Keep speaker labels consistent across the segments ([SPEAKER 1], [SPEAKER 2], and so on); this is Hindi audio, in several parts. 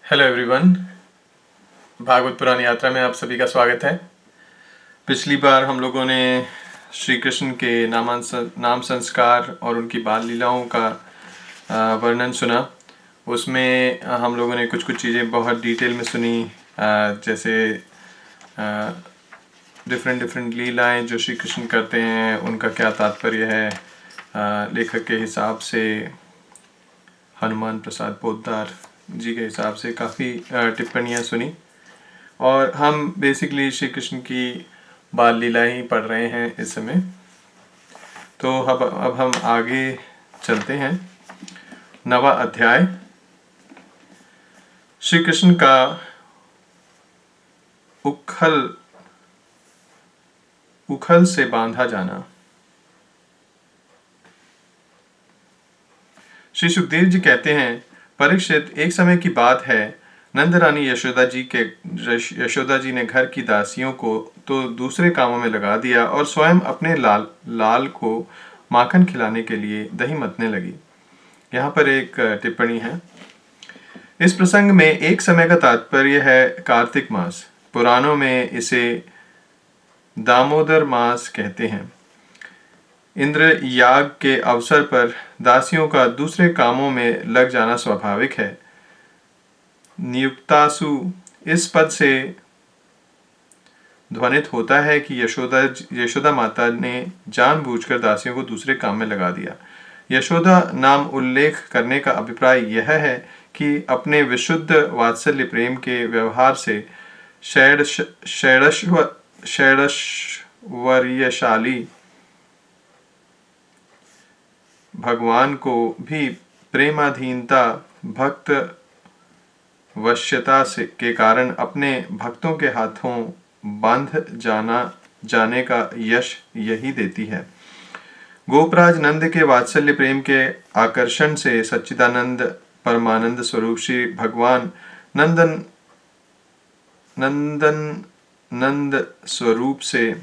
[SPEAKER 1] Hello everyone. भागवत पुराण यात्रा में आप सभी का स्वागत है। पिछली बार हम लोगों ने श्री कृष्ण के नाम संस्कार और उनकी बाल लीलाओं का वर्णन सुना। उसमें हम लोगों ने कुछ कुछ चीज़ें बहुत डिटेल में सुनी, जैसे डिफरेंट लीलाएं जो श्री कृष्ण करते हैं उनका क्या तात्पर्य है। लेखक के हिसाब से हनुमान प्रसाद पोद्दार जी के हिसाब से काफ़ी टिप्पणियाँ सुनी और हम बेसिकली श्री कृष्ण की बाल लीला ही पढ़ रहे हैं इस समय। तो अब हम आगे चलते हैं। 9वां अध्याय, श्री कृष्ण का उखल से बांधा जाना। श्री सुखदेव जी कहते हैं, परीक्षित, एक समय की बात है, नंद रानी यशोदा जी ने घर की दासियों को तो दूसरे कामों में लगा दिया और स्वयं अपने लाल को माखन खिलाने के लिए दही मथने लगी। यहाँ पर एक टिप्पणी है। इस प्रसंग में एक समय का तात्पर्य है कार्तिक मास। पुराणों में इसे दामोदर मास कहते हैं। इंद्र याग के अवसर पर दासियों का दूसरे कामों में लग जाना स्वाभाविक है। नियुक्तासु इस पद से ध्वनित होता है कि यशोदा माता ने जानबूझकर दासियों को दूसरे काम में लगा दिया। यशोदा नाम उल्लेख करने का अभिप्राय यह है कि अपने विशुद्ध वात्सल्य प्रेम के व्यवहार से षैड़श्वर्यशाली भगवान को भी प्रेमाधीनता भक्त वश्यता के कारण अपने भक्तों के हाथों बांध जाने का यश यही देती है। गोपराज नंद के वात्सल्य प्रेम के आकर्षण से सच्चिदानंद परमानंद स्वरूप श्री भगवान नंद स्वरूप से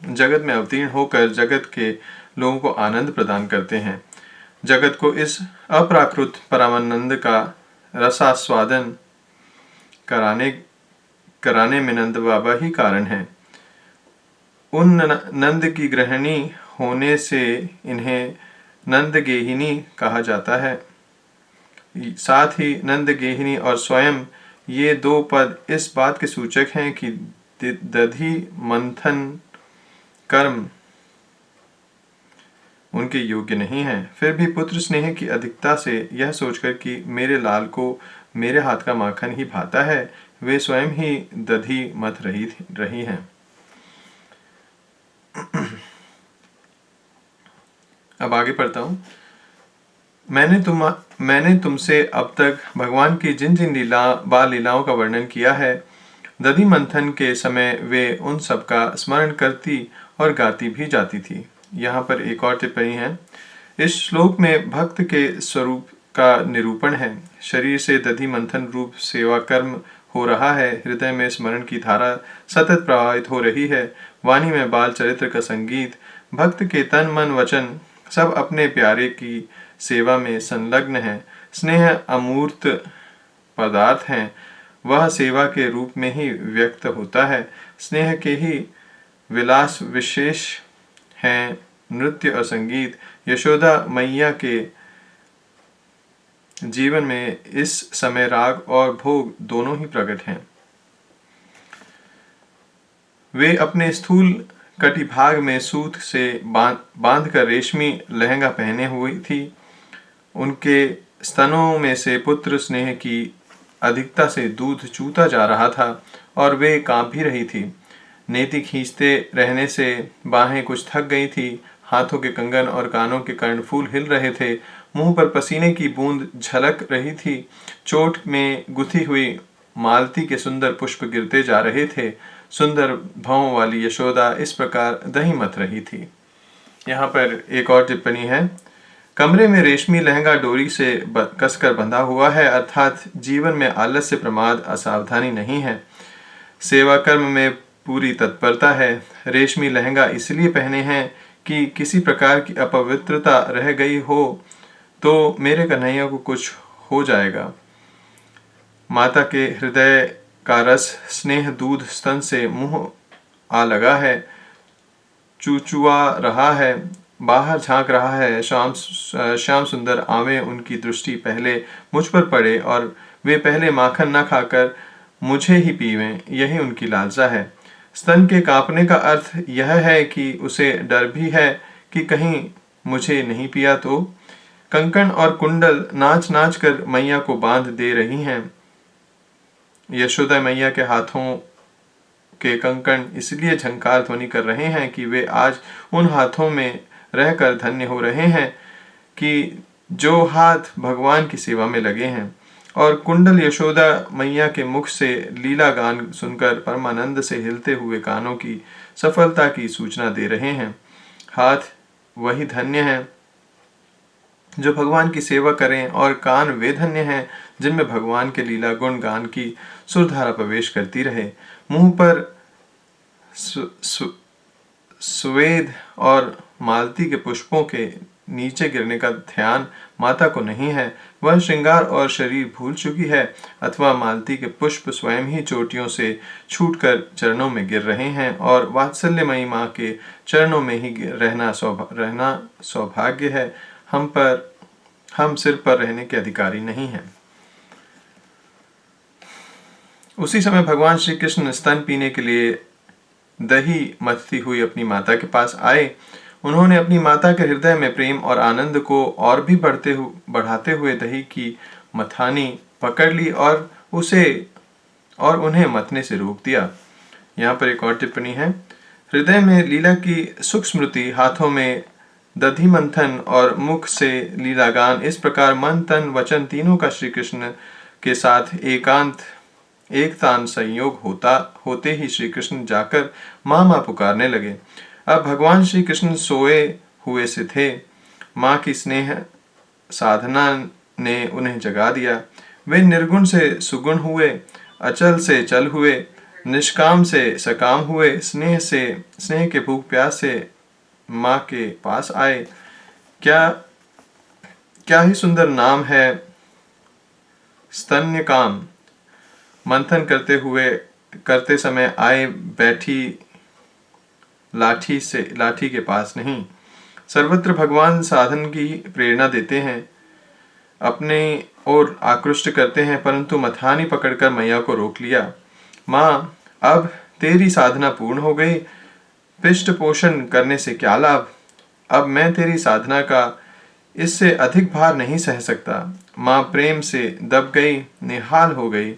[SPEAKER 1] जगत में अवतीर्ण होकर जगत के लोगों को आनंद प्रदान करते हैं। जगत को इस अप्राकृत परमानंद का रसास्वादन कराने में नंद बाबा ही कारण है। उन नंद की गृहिणी होने से इन्हें नंद गेहिनी कहा जाता है। साथ ही नंद गेहिनी और स्वयं ये दो पद इस बात के सूचक हैं कि दधि मंथन कर्म उनके योग्य नहीं है। फिर भी पुत्र स्नेह की अधिकता से यह सोचकर कि मेरे लाल को मेरे हाथ का माखन ही भाता है, वे स्वयं ही दधी मथ रही हैं। अब आगे पढ़ता हूँ। मैंने तुमसे अब तक भगवान की जिन जिन बाल लीलाओं का वर्णन किया है, दधि मंथन के समय वे उन सब का स्मरण करती और गाती भी जाती थी। यहाँ पर एक और टिप्पणी है। इस श्लोक में भक्त के स्वरूप का निरूपण है। शरीर से दधि मंथन रूप सेवा कर्म हो रहा है, हृदय में स्मरण की धारा सतत प्रवाहित हो रही है, वाणी में बाल चरित्र का संगीत, भक्त के तन मन वचन सब अपने प्यारे की सेवा में संलग्न है। स्नेह अमूर्त पदार्थ हैं, वह सेवा के रूप में ही व्यक्त होता है। स्नेह के ही विलास विशेष हैं नृत्य और संगीत। यशोदा मैया के जीवन में इस समय राग और भोग दोनों ही प्रकट हैं। वे अपने स्थूल कटिभाग में सूत से बांधकर रेशमी लहंगा पहने हुई थी। उनके स्तनों में से पुत्र स्नेह की अधिकता से दूध चूता जा रहा था और वे कांप भी रही थी। नेति खींचते रहने से बाहें कुछ थक गई थी। हाथों के कंगन और कानों के कर्णफूल हिल रहे थे। मुंह पर पसीने की बूंद झलक रही थी। चोट में गुथी हुई मालती के सुंदर पुष्प गिरते जा रहे थे। सुंदर भौं वाली यशोदा इस प्रकार दही मथ रही थी। यहाँ पर एक और टिप्पणी है। कमरे में रेशमी लहंगा डोरी से कसकर बंधा हुआ है, अर्थात जीवन में आलस्य प्रमाद असावधानी नहीं है। सेवा कर्म में पूरी तत्परता है। रेशमी लहंगा इसलिए पहने हैं कि किसी प्रकार की अपवित्रता रह गई हो तो मेरे कन्हैया को कुछ हो जाएगा। माता के हृदय का रस स्नेह दूध स्तन से मुंह आ लगा है, चूचुआ रहा है, बाहर झांक रहा है। श्याम सुंदर आवे उनकी दृष्टि पहले मुझ पर पड़े और वे पहले माखन न खाकर मुझे ही पीवें, यही उनकी लालसा है। स्तन के कांपने का अर्थ यह है कि उसे डर भी है कि कहीं मुझे नहीं पिया तो। कंकण और कुंडल नाच नाच कर मैया को बांध दे रही हैं। यशोदा मैया के हाथों के कंकण इसलिए झंकार ध्वनि कर रहे हैं कि वे आज उन हाथों में रहकर धन्य हो रहे हैं कि जो हाथ भगवान की सेवा में लगे हैं। और कुंडल यशोदा मैया के मुख से लीला गान सुनकर परमानंद से हिलते हुए कानों की सफलता की सूचना दे रहे हैं। हाथ वही धन्य हैं जो भगवान की सेवा करें, और कान वे धन्य हैं जिनमें भगवान के लीला गुण गान की सुरधारा प्रवेश करती रहे। मुंह पर स्वेद और मालती के पुष्पों के नीचे गिरने का ध्यान माता को नहीं है। वह श्रृंगार और शरीर भूल चुकी है, अथवा मालती के पुष्प स्वयं ही चोटियों से छूटकर चरणों में गिर रहे हैं और वात्सल्यमयी माँ के चरणों में ही रहना सौभाग्य है। हम सिर पर रहने के अधिकारी नहीं हैं। उसी समय भगवान श्री कृष्ण स्तन पीने के लिए दही मथती हुई अपनी माता के पास आए। उन्होंने अपनी माता के हृदय में प्रेम और आनंद को और भी बढ़ाते हुए दही की मथानी पकड़ ली और उन्हें मथने से रोक दिया। यहाँ पर एक और टिप्पणी है। हृदय में लीला की सुख स्मृति, हाथों में दधि मंथन और मुख से लीलागान, इस प्रकार मन तन वचन तीनों का श्री कृष्ण के साथ एकतान संयोग होते ही श्री कृष्ण जाकर माँ माँ पुकारने लगे। अब भगवान श्री कृष्ण सोए हुए से थे। माँ की स्नेह साधना ने उन्हें जगा दिया। वे निर्गुण से सुगुण हुए, अचल से चल हुए, निष्काम से सकाम हुए, स्नेह के भूख प्यास से माँ के पास आए। क्या ही सुंदर नाम है स्तन्य काम। मंथन करते समय आए बैठी लाठी के पास नहीं। सर्वत्र भगवान साधन की प्रेरणा देते हैं, अपने ओर आकृष्ट करते हैं, परंतु मथानी पकड़कर मैया को रोक लिया। माँ, अब तेरी साधना पूर्ण हो गई, पृष्ठ पोषण करने से क्या लाभ। अब मैं तेरी साधना का इससे अधिक भार नहीं सह सकता। माँ प्रेम से दब गई, निहाल हो गई।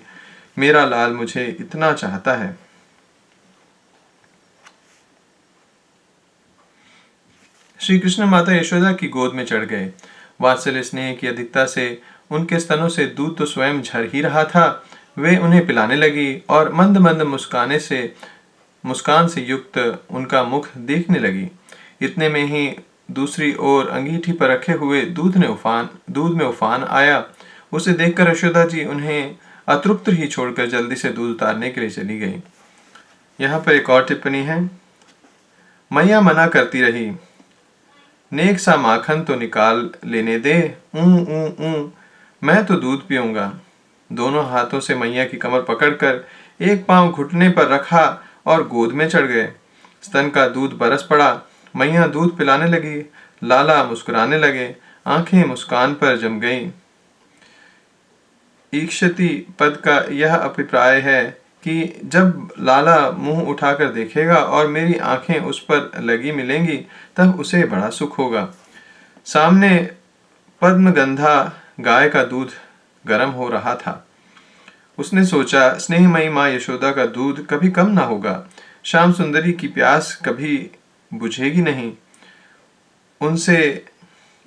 [SPEAKER 1] मेरा लाल मुझे इतना चाहता है। श्री कृष्ण माता यशोदा की गोद में चढ़ गए। वात्सल्य स्नेह की अधिकता से उनके स्तनों से दूध तो स्वयं झर ही रहा था। वे उन्हें पिलाने लगी और मंद मंद मुस्कान से युक्त उनका मुख देखने लगी। इतने में ही दूसरी ओर अंगीठी पर रखे हुए दूध में उफान आया। उसे देखकर यशोदा जी उन्हें अतृप्त ही छोड़कर जल्दी से दूध उतारने के लिए चली गई। यहाँ पर एक और टिप्पणी है। मैया मना करती रही, नेक सा माखन तो निकाल लेने दे। मैं तो दूध पीऊंगा। दोनों हाथों से मैया की कमर पकड़कर एक पांव घुटने पर रखा और गोद में चढ़ गए। स्तन का दूध बरस पड़ा। मैया दूध पिलाने लगी। लाला मुस्कुराने लगे, आंखें मुस्कान पर जम गईं। ईक्षति पद का यह अभिप्राय है कि जब लाला मुंह उठाकर देखेगा और मेरी आंखें उस पर लगी मिलेंगी, तब उसे बड़ा सुख होगा। सामने पद्मगंधा गाय का दूध गर्म हो रहा था। उसने सोचा, स्नेहमयी माँ यशोदा का दूध कभी कम ना होगा। श्याम सुंदरी की प्यास कभी बुझेगी नहीं।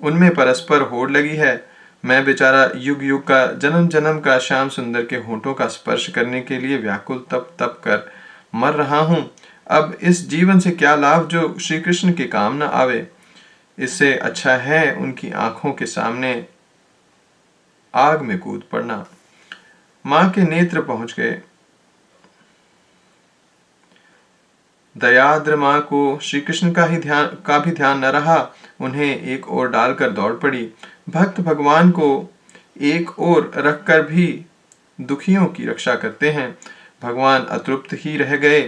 [SPEAKER 1] उनमें परस्पर होड़ लगी है। मैं बेचारा युग युग का जन्म जन्म का श्याम सुंदर के होठों का स्पर्श करने के लिए व्याकुल तप कर मर रहा हूं। अब इस जीवन से क्या लाभ जो श्री कृष्ण के काम न आवे। इससे अच्छा है उनकी आंखों के सामने आग में कूद पड़ना। मां के नेत्र पहुंच गए। दयाद्र मां को श्री कृष्ण का भी ध्यान न रहा। उन्हें एक ओर डालकर दौड़ पड़ी। भक्त भगवान को एक ओर रखकर भी दुखियों की रक्षा करते हैं। भगवान अतृप्त ही रह गए,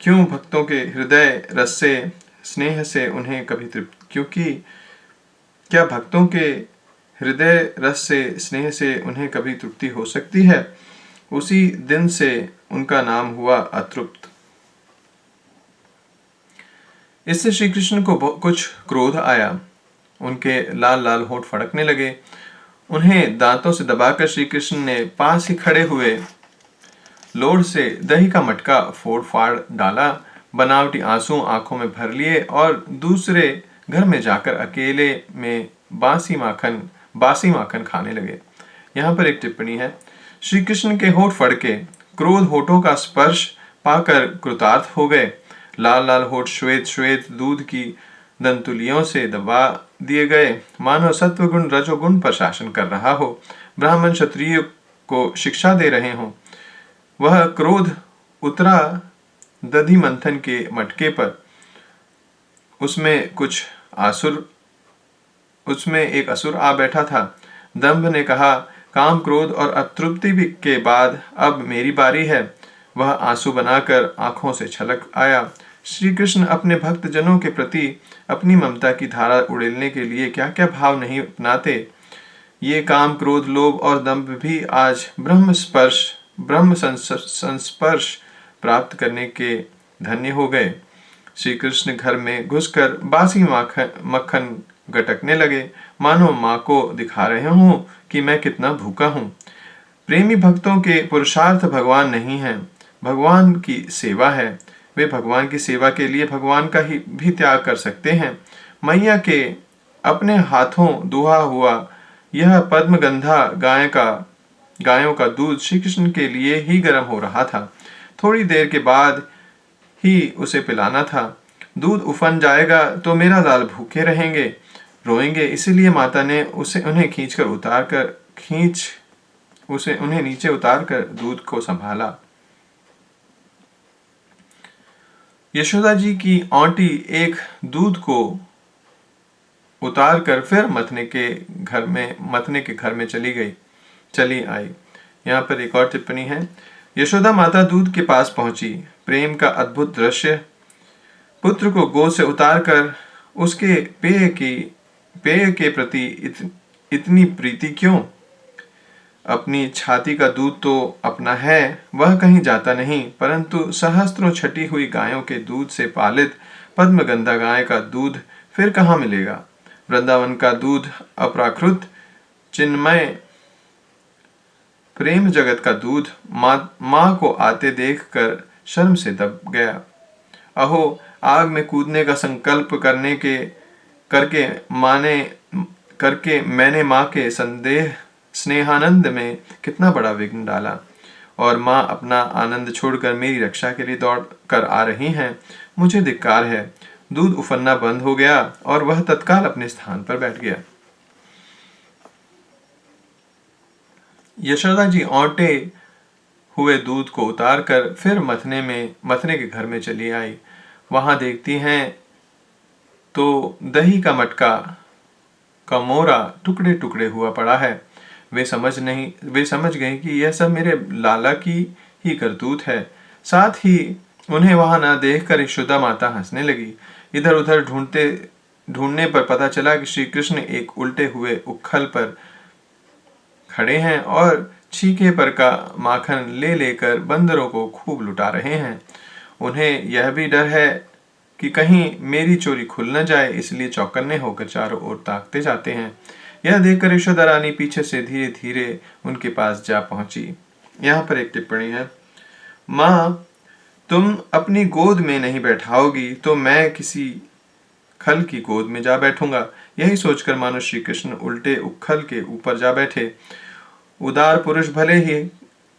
[SPEAKER 1] क्यों भक्तों के हृदय रस से स्नेह से उन्हें कभी तृप्त, क्योंकि क्या भक्तों के हृदय रस से स्नेह से उन्हें कभी तृप्ति हो सकती है? उसी दिन से उनका नाम हुआ अतृप्त। इससे श्री कृष्ण को कुछ क्रोध आया, उनके लाल लाल होंठ फड़कने लगे। उन्हें दांतों से दबाकर श्री कृष्ण ने पास ही खड़े हुए लोढ़ से दही का मटका फोड़ फाड़ डाला, बनावटी आंसू आंखों में भर लिए और दूसरे घर में जाकर अकेले में बासी माखन खाने लगे। यहाँ पर एक टिप्पणी है, श्री कृष्ण के होठ फड़के, क्रोध होठों का स्पर्श पाकर कृतार्थ हो गए। लाल लाल होठ श्वेत श्वेत दूध की दंतुलियों से दबा दिए गए, मानो सत्वगुण रजोगुण पर शासन कर रहा हो, ब्राह्मण क्षत्रिय को शिक्षा दे रहे हों। वह क्रोध उतरा दधि मंथन के मटके पर, उसमें एक असुर आ बैठा था। दंभ ने कहा, काम क्रोध और अतृप्ति के बाद अब मेरी बारी है। वह आंसू बनाकर आंखों से छलक आया। श्री कृष्ण अपने भक्त जनों के प्रति अपनी ममता की धारा उड़ेलने के लिए क्या क्या भाव नहीं अपनाते। ये काम क्रोध लोभ और दंभ भी आज ब्रह्म संस्पर्श प्राप्त करने के धन्य हो गए। श्री कृष्ण घर में घुसकर बासी मक्खन गटकने लगे, मानो माँ को दिखा रहे हों कि मैं कितना भूखा हूँ। प्रेमी भक्तों के पुरुषार्थ भगवान नहीं है, भगवान की सेवा है। वे भगवान की सेवा के लिए भगवान का ही भी त्याग कर सकते हैं। मैया के अपने हाथों दुहा हुआ यह पद्मगंधा गायों का दूध श्री कृष्ण के लिए ही गर्म हो रहा था। थोड़ी देर के बाद ही उसे पिलाना था। दूध उफन जाएगा तो मेरा लाल भूखे रहेंगे, रोएंगे। इसीलिए माता ने उन्हें नीचे उतारकर दूध को संभाला। यशोदा जी की औंटी एक दूध को उतारकर फिर मथने के घर में चली आई। यहाँ पर एक और टिप्पणी है, यशोदा माता दूध के पास पहुंची। प्रेम का अद्भुत दृश्य। पुत्र को गोद से उतारकर उसके पेय के प्रति इतनी प्रीति क्यों? अपनी छाती का दूध तो अपना है, वह कहीं जाता नहीं, परंतु सहस्त्रों छटी हुई गायों के दूध से पालित पद्मगंधा गाय का दूध फिर कहाँ मिलेगा? वृंदावन का दूध अप्राकृत चिन्मय प्रेम जगत का दूध माँ को आते देखकर शर्म से दब गया। अहो, आग में कूदने का संकल्प करके मैंने माँ के स्नेहानंद में कितना बड़ा विघ्न डाला, और माँ अपना आनंद छोड़कर मेरी रक्षा के लिए दौड़ कर आ रही हैं। मुझे धिक्कार है। दूध उफनना बंद हो गया और वह तत्काल अपने स्थान पर बैठ गया। यशोदा जी औंटे हुए दूध को उतारकर फिर मथने के घर में चली आई। वहां देखती हैं तो दही का मटका का मोरा टुकड़े टुकड़े हुआ पड़ा है। वे समझ गए कि यह सब मेरे लाला की ही करतूत है। साथ ही उन्हें वहां न देखकर यशोदा माता हंसने लगी। इधर उधर ढूंढने पर पता चला कि श्री कृष्ण एक उल्टे हुए उखल पर खड़े हैं और छीके पर का माखन ले लेकर बंदरों को खूब लुटा रहे हैं। उन्हें यह भी डर है कि कहीं मेरी चोरी खुल न जाए, इसलिए चौकन्ने होकर चारों ओर ताकते जाते हैं। यह देखकर यशोदा रानी पीछे से धीरे धीरे उनके पास जा पहुंची। यहाँ पर एक टिप्पणी है, माँ तुम अपनी गोद में नहीं बैठाओगी तो मैं किसी खल की गोद में जा बैठूंगा। यही सोचकर मानो श्री कृष्ण उल्टे उखल के ऊपर जा बैठे। उदार पुरुष भले ही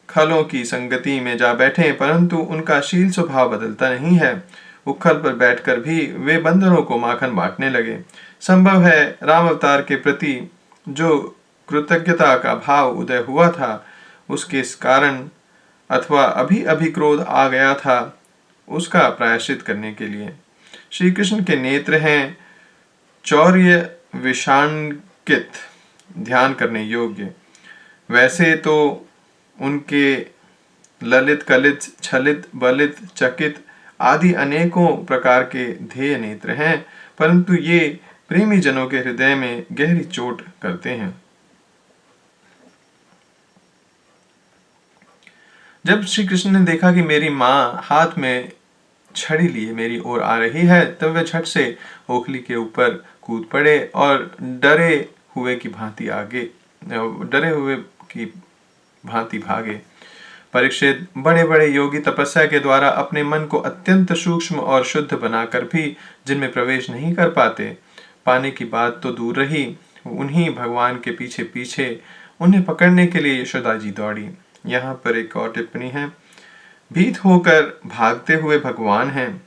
[SPEAKER 1] खलों की संगति में जा बैठे, परंतु उनका शील स्वभाव बदलता नहीं है। उखल पर बैठकर भी वे बंदरों को माखन बांटने लगे। संभव है राम अवतार के प्रति जो कृतज्ञता का भाव उदय हुआ था, उसके कारण अथवा अभी अभी क्रोध आ गया था, उसका प्रायश्चित करने के लिए। श्री कृष्ण के नेत्र हैं चौर्य विषांकित, ध्यान करने योग्य। वैसे तो उनके ललित कलित छलित बलित चकित आदि अनेकों प्रकार के ध्येय नेत्र हैं, परंतु ये प्रेमी जनों के हृदय में गहरी चोट करते हैं। जब श्री कृष्ण ने देखा कि मेरी माँ हाथ में छड़ी लिए मेरी ओर आ रही है, तब वे झट से ओखली के ऊपर कूद पड़े और डरे हुए की भांति भागे। परीक्षित बड़े बड़े योगी तपस्या के द्वारा अपने मन को अत्यंत सूक्ष्म और शुद्ध बनाकर भी जिनमें प्रवेश नहीं कर पाने की बात तो दूर रही, उन्हीं भगवान के पीछे पीछे उन्हें पकड़ने के लिए यशोदा जी दौड़ी। यहाँ पर एक और टिप्पणी है। भीत होकर भागते हुए भगवान हैं,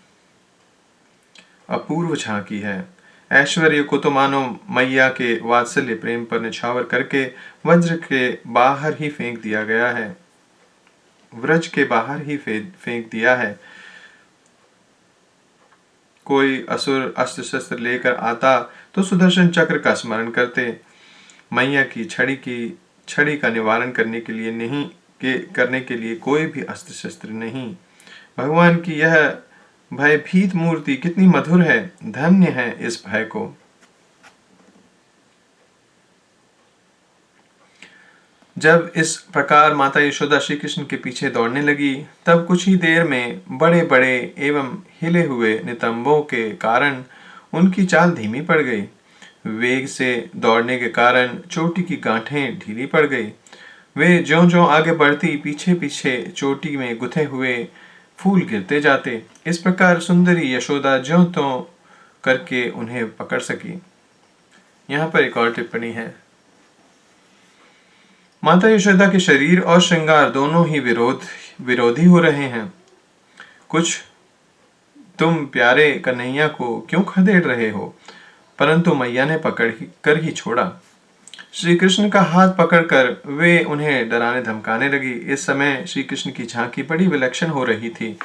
[SPEAKER 1] अपूर्व झांकी है। ऐश्वर्य को तो मानो मैया के वात्सल्य प्रेम पर निछावर करके वज्र के बाहर ही फेंक दिया गया है, व्रज के बाहर ही फेंक दिया है। कोई असुर अस्त्र शस्त्र लेकर आता तो सुदर्शन चक्र का स्मरण करते, मैया की छड़ी का निवारण करने के लिए कोई भी अस्त्र शस्त्र नहीं। भगवान की यह भयभीत मूर्ति कितनी मधुर है, धन्य है इस भय को। जब इस प्रकार माता यशोदा श्री कृष्ण के पीछे दौड़ने लगी, तब कुछ ही देर में बड़े बड़े एवं हिले हुए नितंबों के कारण उनकी चाल धीमी पड़ गई। वेग से दौड़ने के कारण चोटी की गांठें ढीली पड़ गई। वे ज्यों-ज्यों आगे बढ़ती, पीछे पीछे चोटी में गुथे हुए फूल गिरते जाते। इस प्रकार सुंदरी यशोदा ज्यों त्यों करके उन्हें पकड़ सकी। यहाँ पर एक और टिप्पणी है। माता यशोदा के शरीर और श्रृंगार दोनों ही विरोधी हो रहे हैं। कुछ तुम प्यारे कन्हैया को क्यों खदेड़ रहे हो, परंतु मैया ने पकड़ कर ही छोड़ा। श्री कृष्ण का हाथ पकड़कर वे उन्हें डराने धमकाने लगी। इस समय श्री कृष्ण की झांकी बड़ी विलक्षण हो रही थी।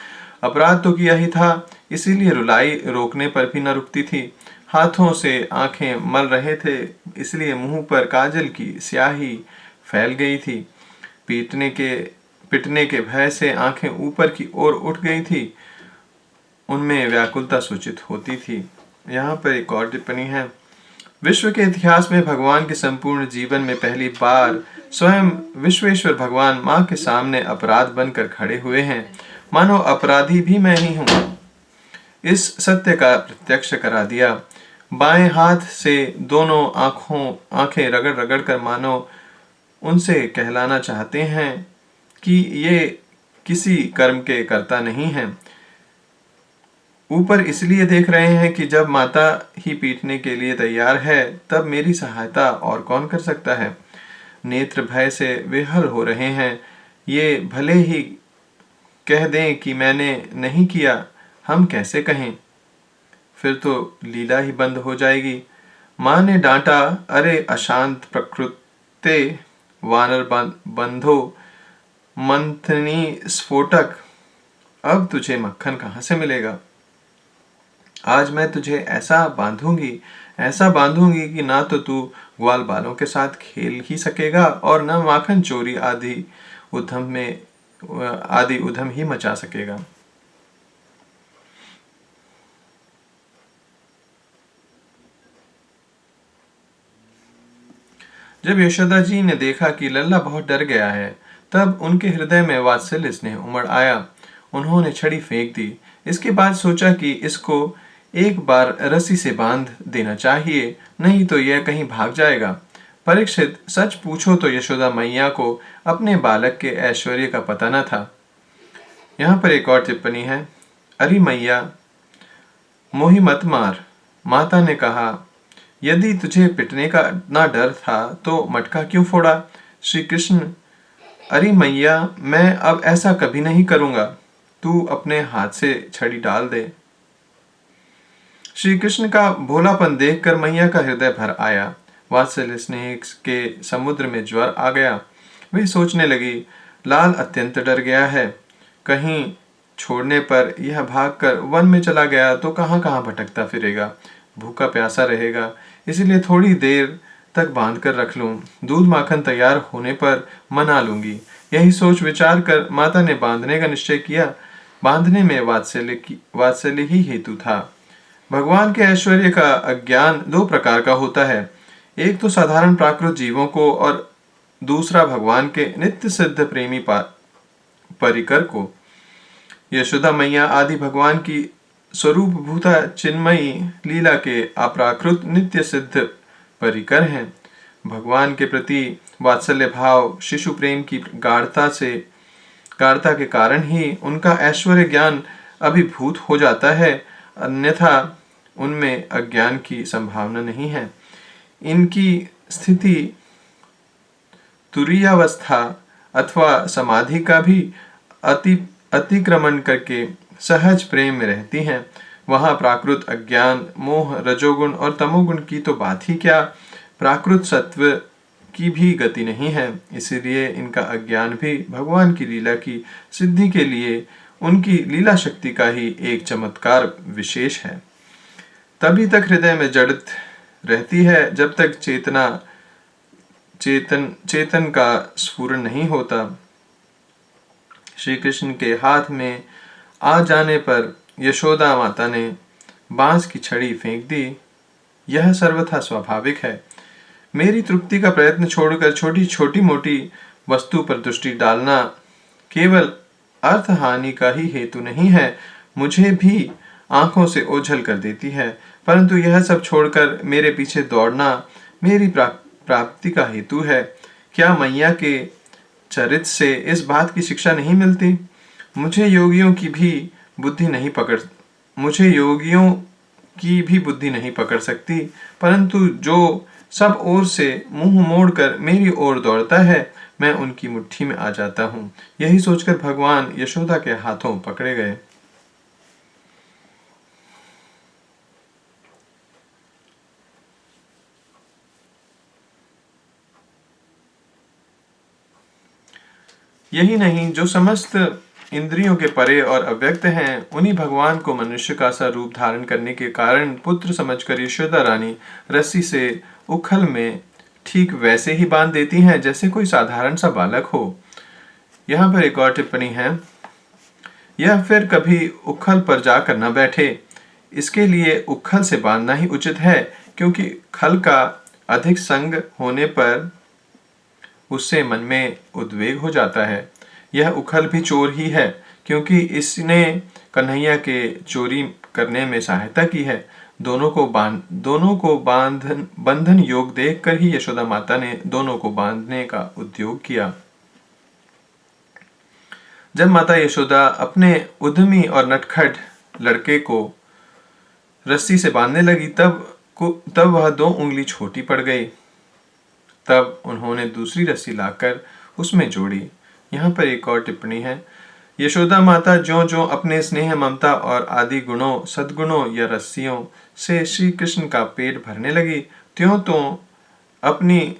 [SPEAKER 1] अपराध तो किया ही था, इसीलिए रुलाई रोकने पर भी न रुकती थी। हाथों से आंखें मल रहे थे, इसलिए मुंह पर काजल की स्याही फैल गई थी। पिटने के भय से आंखें ऊपर की ओर उठ गई थी, उनमें व्याकुलता सूचित होती थी। यहाँ पर एक और टिप्पणी है। विश्व के इतिहास में भगवान के संपूर्ण जीवन में पहली बार स्वयं विश्वेश्वर भगवान माँ के सामने अपराध बनकर खड़े हुए हैं, मानो अपराधी भी मैं ही हूँ। इस सत्य का प्रत्यक्ष करा दिया। बाएं हाथ से दोनों आंखें रगड़ रगड़ कर मानो उनसे कहलाना चाहते हैं कि ये किसी कर्म के कर्ता नहीं हैं। ऊपर इसलिए देख रहे हैं कि जब माता ही पीटने के लिए तैयार है, तब मेरी सहायता और कौन कर सकता है। नेत्र भय से विहल हो रहे हैं। ये भले ही कह दें कि मैंने नहीं किया, हम कैसे कहें, फिर तो लीला ही बंद हो जाएगी। माँ ने डांटा, अरे अशांत प्रकृते वानर बंधो मंथनी स्फोटक, अब तुझे मक्खन कहाँ से मिलेगा। आज मैं तुझे ऐसा बांधूंगी कि ना तो तू ग्वाल बालों के साथ खेल ही सकेगा और न माखन चोरी आदि उधम ही मचा सकेगा। जब यशोदा जी ने देखा कि लल्ला बहुत डर गया है, तब उनके हृदय में वात्सल्य स्नेह उमड़ आया। उन्होंने छड़ी फेंक दी। इसके बाद सोचा कि इसको एक बार रस्सी से बांध देना चाहिए, नहीं तो यह कहीं भाग जाएगा। परीक्षित, सच पूछो तो यशोदा मैया को अपने बालक के ऐश्वर्य का पता न था। यहाँ पर एक और टिप्पणी है। अरे मैया, मोहि मत मार। माता ने कहा, यदि तुझे पिटने का इतना डर था तो मटका क्यों फोड़ा। श्री कृष्ण, अरे मैया, मैं अब ऐसा कभी नहीं करूंगा, तू अपने हाथ से छड़ी डाल दे। श्री कृष्ण का भोलापन देखकर मैया का हृदय भर आया। वात्सल्य स्नेह के समुद्र में ज्वर आ गया। वे सोचने लगी, लाल अत्यंत डर गया है, कहीं छोड़ने पर यह भागकर वन में चला गया तो कहां कहां भटकता फिरेगा, भूखा प्यासा रहेगा। इसलिए थोड़ी देर तक बांध कर रख लूं। दूध माखन तैयार होने पर मना लूंगी। यही सोच विचार कर माता ने बांधने का निश्चय किया। बांधने में वात्सल्य ही हेतु था। भगवान के ऐश्वर्य का अज्ञान दो प्रकार का होता है। एक तो साधारण प्राकृत जीवों को और दूसरा भगवान के नित्य सिद्ध प्रेमी परिकर को। यशोदा मैया आदि भगवान की स्वरूप भूता चिन्मयी लीला के अप्राकृत नित्य सिद्ध परिकर हैं। भगवान के प्रति वात्सल्य भाव शिशु प्रेम की गाढ़ता के कारण ही उनका ऐश्वर्य ज्ञान अभिभूत हो जाता है, अन्यथा उनमें अज्ञान की संभावना नहीं है। इनकी स्थिति तुरीयावस्था अथवा समाधि का भी अतिक्रमण करके सहज प्रेम में रहती हैं। वहां प्राकृत अज्ञान मोह रजोगुण और तमोगुण की तो बात ही क्या, प्राकृत सत्व की भी गति नहीं है। इसीलिए इनका अज्ञान भी भगवान की लीला की सिद्धि के लिए उनकी लीला शक्ति का ही एक चमत्कार विशेष है। तभी तक हृदय में जड़त रहती है जब तक चेतन का स्फुरन नहीं होता। श्री कृष्ण के हाथ में आ जाने पर यशोदा माता ने बांस की छड़ी फेंक दी। यह सर्वथा स्वाभाविक है। मेरी तृप्ति का प्रयत्न छोड़कर छोटी छोटी मोटी वस्तु पर दृष्टि डालना केवल अर्थ हानि का ही हेतु नहीं है, मुझे भी आंखों से ओझल कर देती है। परंतु यह सब छोड़कर मेरे पीछे दौड़ना मेरी प्राप्ति का हेतु है। क्या मैया के चरित्र से इस बात की शिक्षा नहीं मिलती? मुझे योगियों की भी बुद्धि नहीं पकड़ सकती, परंतु जो सब ओर से मुंह मोड़कर मेरी ओर दौड़ता है, मैं उनकी मुट्ठी में आ जाता हूँ। यही सोचकर भगवान यशोदा के हाथों पकड़े गए। यही नहीं, जो समस्त इंद्रियों के परे और अव्यक्त हैं, उन्हीं भगवान को मनुष्य का सा रूप धारण करने के कारण पुत्र समझकर यशोदा रानी रस्सी से उखल में ठीक वैसे ही बांध देती हैं जैसे कोई साधारण सा बालक हो। यहाँ पर एक और टिप्पणी है, यह फिर कभी उखल पर जाकर न बैठे, इसके लिए उखल से बांधना ही उचित है, क्योंकि खल का अधिक संग होने पर उससे मन में उद्वेग हो जाता है। यह उखल भी चोर ही है, क्योंकि इसने कन्हैया के चोरी करने में सहायता की है। दोनों को बंधन योग देखकर ही यशोदा माता ने दोनों को बांधने का उद्योग किया। जब माता यशोदा अपने उद्यमी और नटखट लड़के को रस्सी से बांधने लगी, तब वह 2 उंगली छोटी पड़ गई। तब उन्होंने दूसरी रस्सी लाकर उसमें जोड़ी। यहाँ पर एक और टिप्पणी है, यशोदा माता ज्यों अपने स्नेह ममता और आदि गुणों सद्गुणों या रस्सियों से श्री कृष्ण का पेट भरने लगी, त्यों अपनी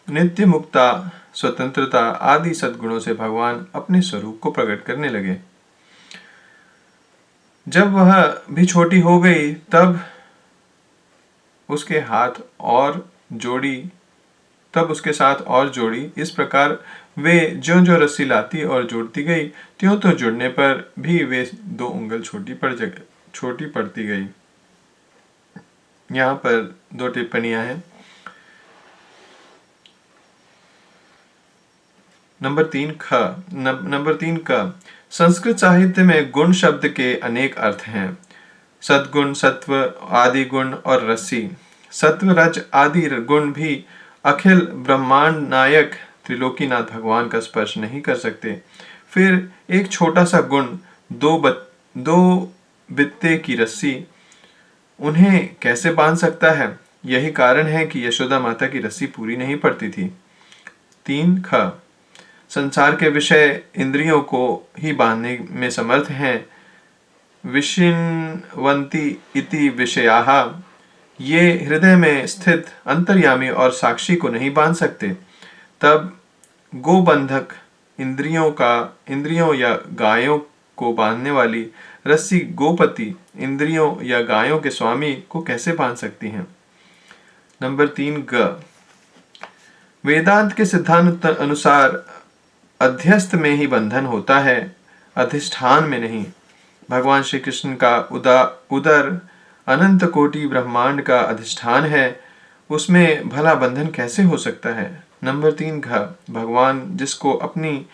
[SPEAKER 1] नित्य मुक्ता स्वतंत्रता आदि सद्गुणों से भगवान अपने स्वरूप को प्रकट करने लगे। जब वह भी छोटी हो गई, तब उसके साथ और जोड़ी। इस प्रकार वे ज्यों रस्सी लाती और जोड़ती गई, त्यों जुड़ने पर भी वे 2 उंगल छोटी पड़ती गई। यहाँ पर 2 टिप्पणियां हैं। नंबर 3 का संस्कृत साहित्य में गुण शब्द के अनेक अर्थ हैं। सद्गुण, सत्व, आदि गुण और रस्सी। सत्व, रज आदि गुण भी अखिल ब्रह्मांड नायक त्रिलोकीनाथ भगवान का स्पर्श नहीं कर सकते। फिर एक छोटा सा गुण, 2 बित्ते की रस्सी, उन्हें कैसे बांध सकता है? यही कारण है कि यशोदा माता की रस्सी पूरी नहीं पड़ती थी। 3 संसार के विषय इंद्रियों को ही बांधने में समर्थ हैं। विषिन्वन्ति इति विषयाः, ये हृदय में स्थित अंतर्यामी और साक्षी को नहीं बांध सकते। तब गोबंधक इंद्रियों या गायों को बांधने वाली रस्सी गोपति इंद्रियों या गायों के स्वामी को कैसे बांध सकती हैं? नंबर 3 ग वेदांत के सिद्धांत अनुसार अध्यस्त में ही बंधन होता है, अधिष्ठान में नहीं। भगवान श्री कृष्ण का उदर अनंत कोटि ब्रह्मांड का अधिष्ठान है, उसमें भला बंधन कैसे हो सकता है। नंबर 3 घ भगवान जिसको अपनी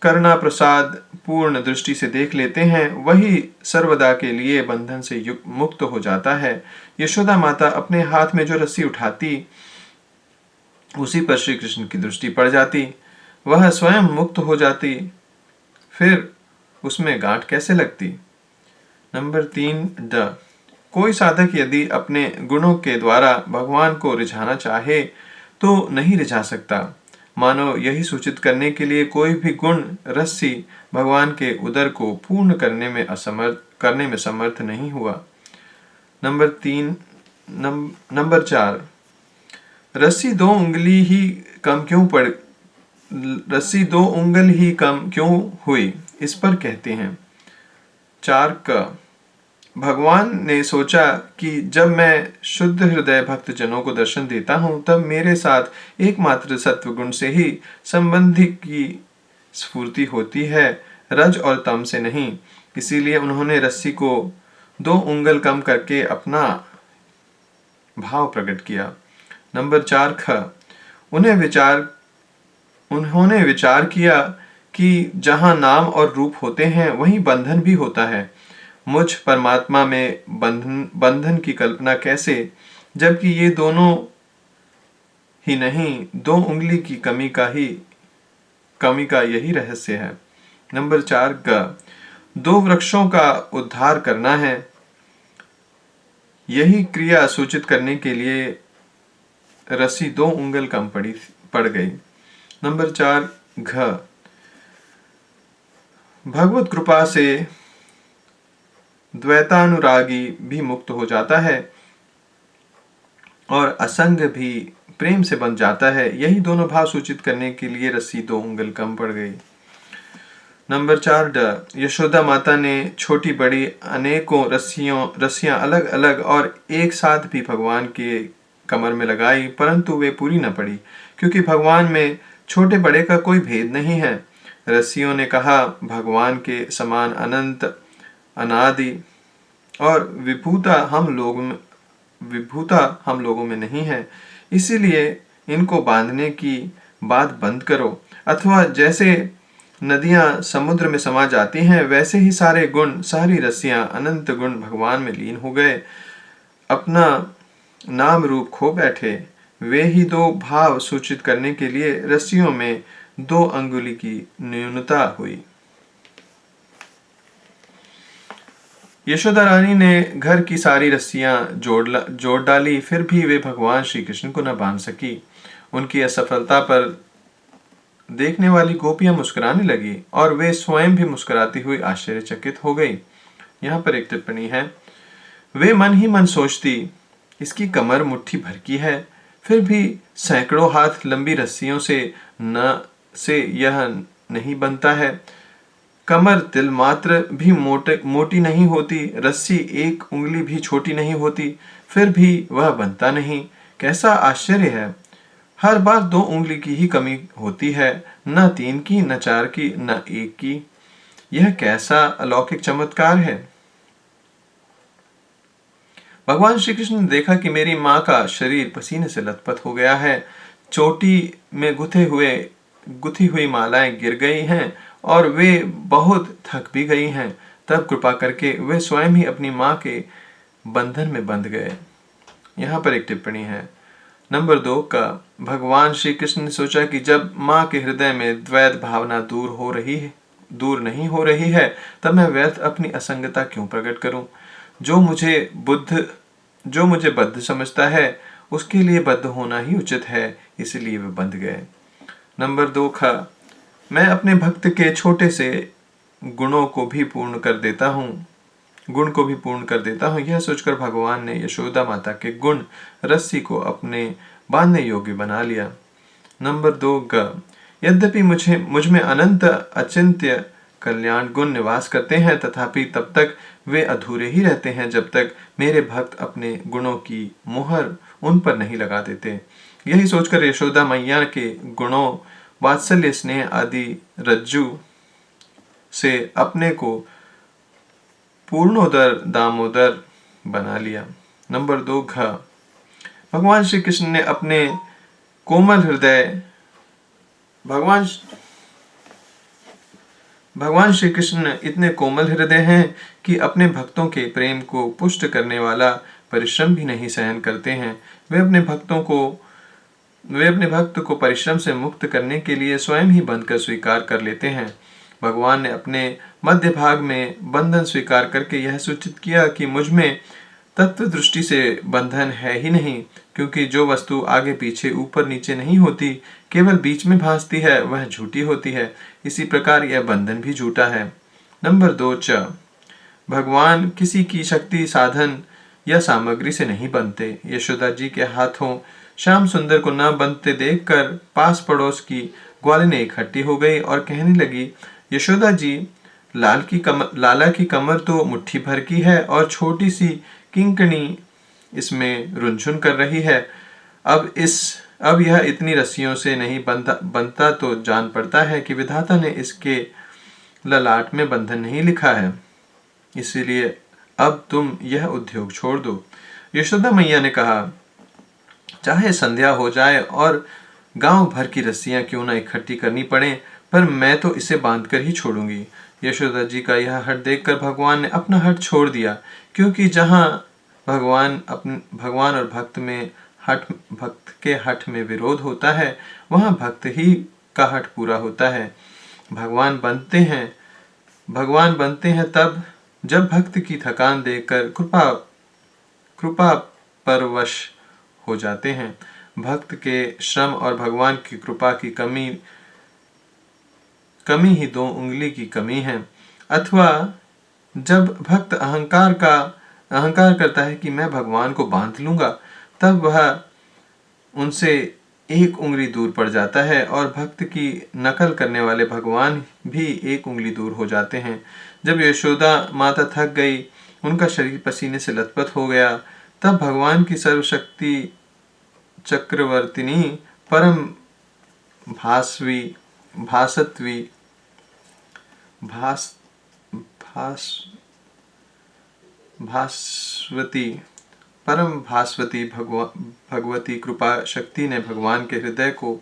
[SPEAKER 1] करुणा प्रसाद पूर्ण दृष्टि से देख लेते हैं वही सर्वदा के लिए बंधन से मुक्त हो जाता है। यशोदा माता अपने हाथ में जो रस्सी उठाती उसी पर श्री कृष्ण की दृष्टि पड़ जाती, वह स्वयं मुक्त हो जाती, फिर उसमें गांठ कैसे लगती। नंबर 3 ड कोई साधक यदि अपने गुणों के द्वारा भगवान को रिझाना चाहे तो नहीं रिझा सकता। मानो यही सूचित करने के लिए कोई भी गुण रस्सी भगवान के उदर को पूर्ण करने में समर्थ नहीं हुआ। नंबर 4 रस्सी 2 उंगल ही कम क्यों हुई, इस पर कहते हैं। 4 क भगवान ने सोचा कि जब मैं शुद्ध हृदय भक्त जनों को दर्शन देता हूं तब मेरे साथ एकमात्र सत्व गुण से ही संबंधी की स्फूर्ति होती है, रज और तम से नहीं। इसीलिए उन्होंने रस्सी को 2 उंगल कम करके अपना भाव प्रकट किया। नंबर 4 ख उन्होंने विचार किया कि जहां नाम और रूप होते हैं वहीं बंधन भी होता है। मुझ परमात्मा में बंधन की कल्पना कैसे, जबकि ये दोनों ही नहीं 2 उंगली की कमी का यही रहस्य है। नंबर 4 ग 2 वृक्षों का उद्धार करना है, यही क्रिया सूचित करने के लिए रस्सी 2 उंगल कम पड़ गई। नंबर 4 घ भगवत कृपा से द्वैतानुरागी भी मुक्त हो जाता है और असंग भी प्रेम से बन जाता है, यही दोनों भाव सूचित करने के लिए रस्सी 2 उंगल कम पड़ गई। नंबर 4 ड यशोदा माता ने छोटी बड़ी अनेकों रस्सियां अलग अलग और एक साथ भी भगवान के कमर में लगाई, परंतु वे पूरी न पड़ी, क्योंकि भगवान में छोटे बड़े का कोई भेद नहीं है। रस्सियों ने कहा, भगवान के समान अनंत अनादि और विभूता हम लोगों में नहीं है, इसीलिए इनको बांधने की बात बंद करो। अथवा जैसे नदियां समुद्र में समा जाती हैं वैसे ही सारे गुण, सारी रस्सियां अनंत गुण भगवान में लीन हो गए, अपना नाम रूप खो बैठे। वे ही 2 भाव सूचित करने के लिए रस्सियों में 2 अंगुली की न्यूनता हुई। यशोदा रानी ने घर की सारी रस्सियां जोड़ डाली, फिर भी वे भगवान श्री कृष्ण को न बांध सकी। उनकी असफलता पर देखने वाली गोपियां मुस्कुराने लगी और वे स्वयं भी मुस्कुराती हुई आश्चर्यचकित हो गई। यहाँ पर एक टिप्पणी है, वे मन ही मन सोचती, इसकी कमर मुट्ठी भर की है, फिर भी सैकड़ों हाथ लंबी रस्सियों से यह नहीं बनता है। कमर तिल मात्र भी मोटी नहीं होती, रस्सी 1 उंगली भी छोटी नहीं होती, फिर भी वह बनता नहीं। कैसा आश्चर्य है, हर बार 2 उंगली की ही कमी होती है, न 3 की, न 4 की, न 1 की। यह कैसा अलौकिक चमत्कार है। भगवान श्री कृष्ण ने देखा कि मेरी माँ का शरीर पसीने से लथपथ हो गया है, चोटी में गुथी हुई मालाएं गिर गई हैं और वे बहुत थक भी गई हैं। तब कृपा करके वे स्वयं ही अपनी माँ के बंधन में बंध गए। यहाँ पर एक टिप्पणी है। नंबर 2 का भगवान श्री कृष्ण ने सोचा कि जब माँ के हृदय में द्वैत भावना दूर नहीं हो रही है, तब मैं व्यर्थ अपनी असंगता क्यों प्रकट करूं। जो मुझे बद्ध समझता है उसके लिए बद्ध होना ही उचित है, इसलिए वे बंध गए। नंबर 2 ख मैं अपने भक्त के छोटे से गुण को भी पूर्ण कर देता हूँ। यह सोचकर भगवान ने यशोदा माता के गुण रस्सी को अपने बांधने योग्य बना लिया। नंबर 2 ग यद्यपि मुझ में अनंत अचिंत्य कल्याण गुण निवास करते हैं, तथापि तब तक वे अधूरे ही रहते हैं जब तक मेरे भक्त अपने गुणों की मुहर उन पर नहीं लगा देते। यही सोचकर यशोदा मैया के गुणों, वात्सल्य, स्नेह आदि रज्जु से अपने को पूर्णोदर दामोदर बना लिया। नंबर 2 घ। भगवान श्री कृष्ण ने अपने कोमल हृदय भगवान श्री कृष्ण इतने कोमल हृदय हैं कि अपने भक्तों के प्रेम को पुष्ट करने वाला परिश्रम भी नहीं सहन करते हैं। वे अपने भक्त को परिश्रम से मुक्त करने के लिए स्वयं ही बंधकर स्वीकार कर लेते हैं। भगवान ने अपने मध्य भाग में बंधन स्वीकार करके यह सूचित किया कि मुझ में तत्व दृष्टि से बंधन है ही नहीं, क्योंकि जो वस्तु आगे पीछे ऊपर नीचे नहीं होती, केवल बीच में भासती है, वह झूठी होती है। इसी प्रकार यह बंधन भी झूठा है। नंबर 2 च। भगवान किसी की शक्ति, साधन या सामग्री से नहीं बनते। यशोदा जी के हाथों श्याम सुंदर को न बनते देखकर पास पड़ोस की ग्वालिनी इकट्ठी हो गई और कहने लगी, यशोदा जी, लाला की कमर तो मुट्ठी भर की है और छोटी सी किंकणी इसमें रुनझुन कर रही है। अब यह इतनी रस्सियों से नहीं बनता तो जान पड़ता है कि विधाता ने इसके ललाट में बंधन नहीं लिखा है। इसीलिए अब तुम यह उद्योग छोड़ दो। यशोदा मैया ने कहा, चाहे संध्या हो जाए और गांव भर की रस्सियां क्यों न इकट्ठी करनी पड़े, पर मैं तो इसे बांधकर ही छोड़ूंगी। यशोदा जी का यह हठ देखकर भगवान ने अपना हठ छोड़ दिया, क्योंकि जहां भगवान और भक्त के हठ में विरोध होता है, वहां भक्त ही का हठ पूरा होता है। भगवान बनते हैं तब जब भक्त की थकान देखकर कृपा परवश हो जाते हैं। भक्त के श्रम और भगवान की कृपा की कमी ही 2 उंगली की कमी है। अथवा जब भक्त अहंकार करता है कि मैं भगवान को बांध लूंगा, तब वह उनसे 1 उंगली दूर पड़ जाता है और भक्त की नकल करने वाले भगवान भी 1 उंगली दूर हो जाते हैं। जब यशोदा माता थक गई, उनका शरीर पसीने से लथपथ हो गया, तब भगवान की सर्वशक्ति चक्रवर्तिनी परम भास्वती भगवती कृपा शक्ति ने भगवान के हृदय को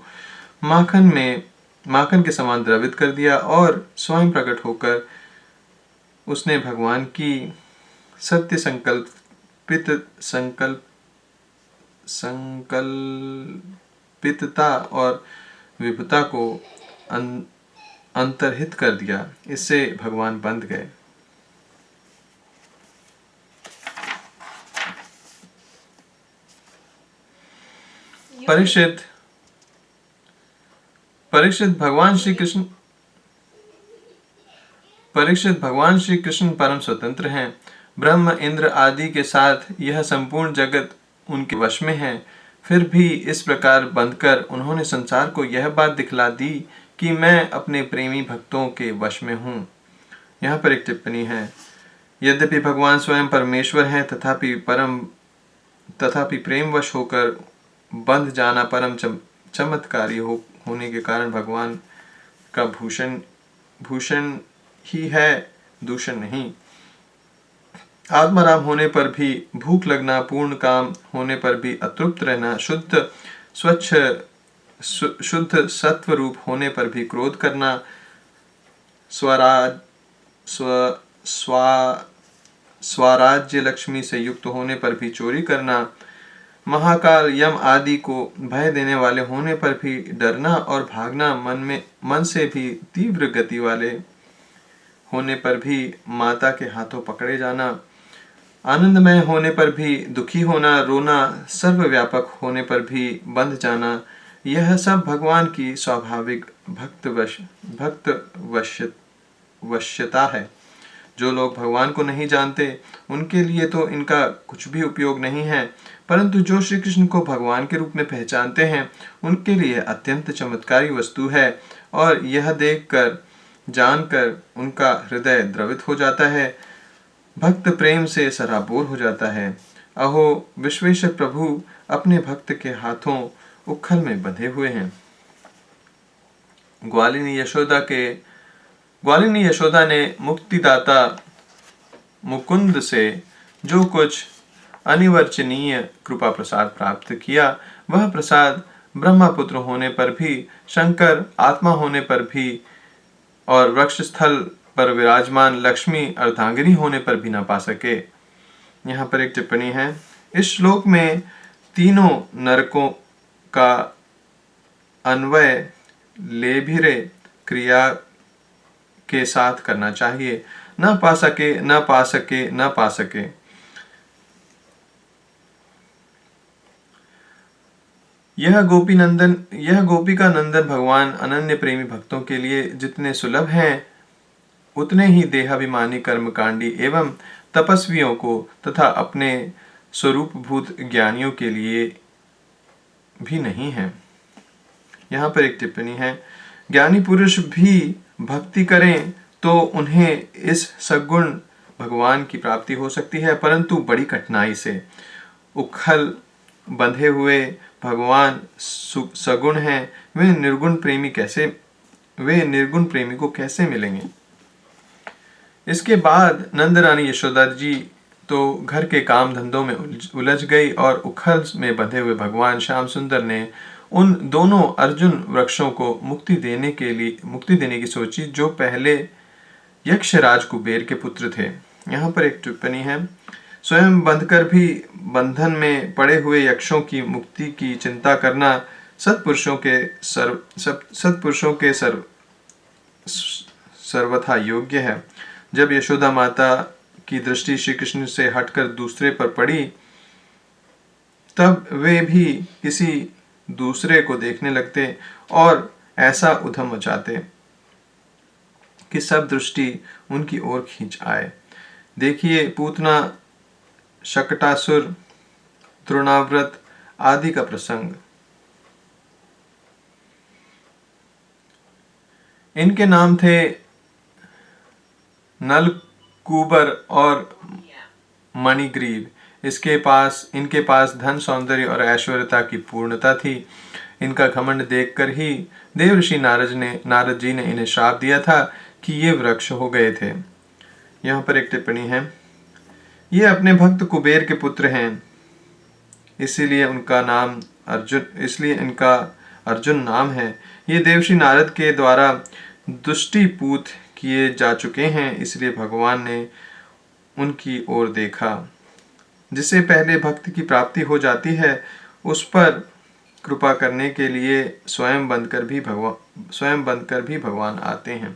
[SPEAKER 1] माखन के समान द्रवित कर दिया और स्वयं प्रकट होकर उसने भगवान की सत्य संकल्पितता और विभुता को अंतर्हित कर दिया। इससे भगवान बंध गए। परीक्षित भगवान श्री कृष्ण परम स्वतंत्र हैं। ब्रह्म, इंद्र आदि के साथ यह संपूर्ण जगत उनके वश में है। फिर भी इस प्रकार बंधकर उन्होंने संसार को यह बात दिखला दी कि मैं अपने प्रेमी भक्तों के वश में हूँ। यहाँ पर एक टिप्पणी है, यद्यपि भगवान स्वयं परमेश्वर हैं, तथापि प्रेमवश होकर बंध जाना परम चमत्कारी होने के कारण भगवान का भूषण ही है, दूषण नहीं। आत्माराम होने पर भी भूख लगना, पूर्ण काम होने पर भी अतृप्त रहना, शुद्ध सत्व रूप होने पर भी क्रोध करना, स्वराज्य लक्ष्मी से युक्त होने पर भी चोरी करना, महाकाल यम आदि को भय देने वाले होने पर भी डरना और भागना, मन से भी तीव्र गति वाले होने पर भी माता के हाथों पकड़े जाना, आनंदमय होने पर भी दुखी होना, रोना, सर्वव्यापक होने पर भी बंध जाना, यह सब भगवान की स्वाभाविक भक्त वश्यता है। जो लोग भगवान को नहीं जानते, उनके लिए तो इनका कुछ भी उपयोग नहीं है, परंतु जो श्री कृष्ण को भगवान के रूप में पहचानते हैं, उनके लिए अत्यंत चमत्कारी वस्तु है और यह देखकर जानकर उनका हृदय द्रवित हो जाता है, भक्त प्रेम से सराबोर हो जाता है। अहो विश्वेश्वर प्रभु अपने भक्त के हाथों उखल में बंधे हुए हैं। ग्वालिनी यशोदा ने मुक्तिदाता मुकुंद से जो कुछ अनिर्वचनीय कृपा प्रसाद प्राप्त किया, वह प्रसाद ब्रह्मपुत्र होने पर भी, शंकर आत्मा होने पर भी और वृक्ष स्थल पर विराजमान लक्ष्मी अर्धांगिनी होने पर भी न पा सके। यहाँ पर एक टिप्पणी है। इस श्लोक में तीनों नरकों का अन्वय लेभिरे क्रिया के साथ करना चाहिए। न पा सके, न पा सके, न पा सके। यह गोपिका नंदन भगवान अनन्य प्रेमी भक्तों के लिए जितने सुलभ हैं, उतने ही देहाभिमानी कर्मकांडी एवं तपस्वियों को तथा अपने स्वरूपभूत ज्ञानियों के लिए भी नहीं है। यहाँ पर एक टिप्पणी है। ज्ञानी पुरुष भी भक्ति करें तो उन्हें इस सगुण भगवान की प्राप्ति हो सकती है, परंतु बड़ी कठिनाई से। उखल बंधे हुए भगवान सगुण हैं, वे निर्गुण प्रेमी को कैसे मिलेंगे। इसके बाद नंदरानी यशोदा जी तो घर के काम धंधों में उलझ गई और उखल में बंधे हुए भगवान श्याम सुंदर ने उन दोनों अर्जुन वृक्षों को मुक्ति देने की सोची, जो पहले यक्षराज कुबेर के पुत्र थे। यहाँ पर एक टिप्पणी है। स्वयं बंधकर भी बंधन में पड़े हुए यक्षों की मुक्ति की चिंता करना सत्पुरुषों के सर्वथा योग्य है। जब यशोदा माता की दृष्टि श्री कृष्ण से हटकर दूसरे पर पड़ी, तब वे भी किसी दूसरे को देखने लगते और ऐसा उधम मचाते कि सब दृष्टि उनकी ओर खींच आए। देखिए पूतना, शकटासुर, तृणाव्रत आदि का प्रसंग। इनके नाम थे नलकूबर और मणिग्रीव। इनके पास धन, सौंदर्य और ऐश्वर्यता की पूर्णता थी। इनका घमंड देखकर ही देवर्षि नारद जी ने इन्हें श्राप दिया था कि ये वृक्ष हो गए थे। यहाँ पर एक टिप्पणी है। ये अपने भक्त कुबेर के पुत्र हैं, इसीलिए इनका अर्जुन नाम है। ये देवर्षि नारद के द्वारा दुष्टिपूत किए जा चुके हैं, इसलिए भगवान ने उनकी ओर देखा। जिससे पहले भक्त की प्राप्ति हो जाती है, उस पर कृपा करने के लिए स्वयं बनकर भी भगवान आते हैं।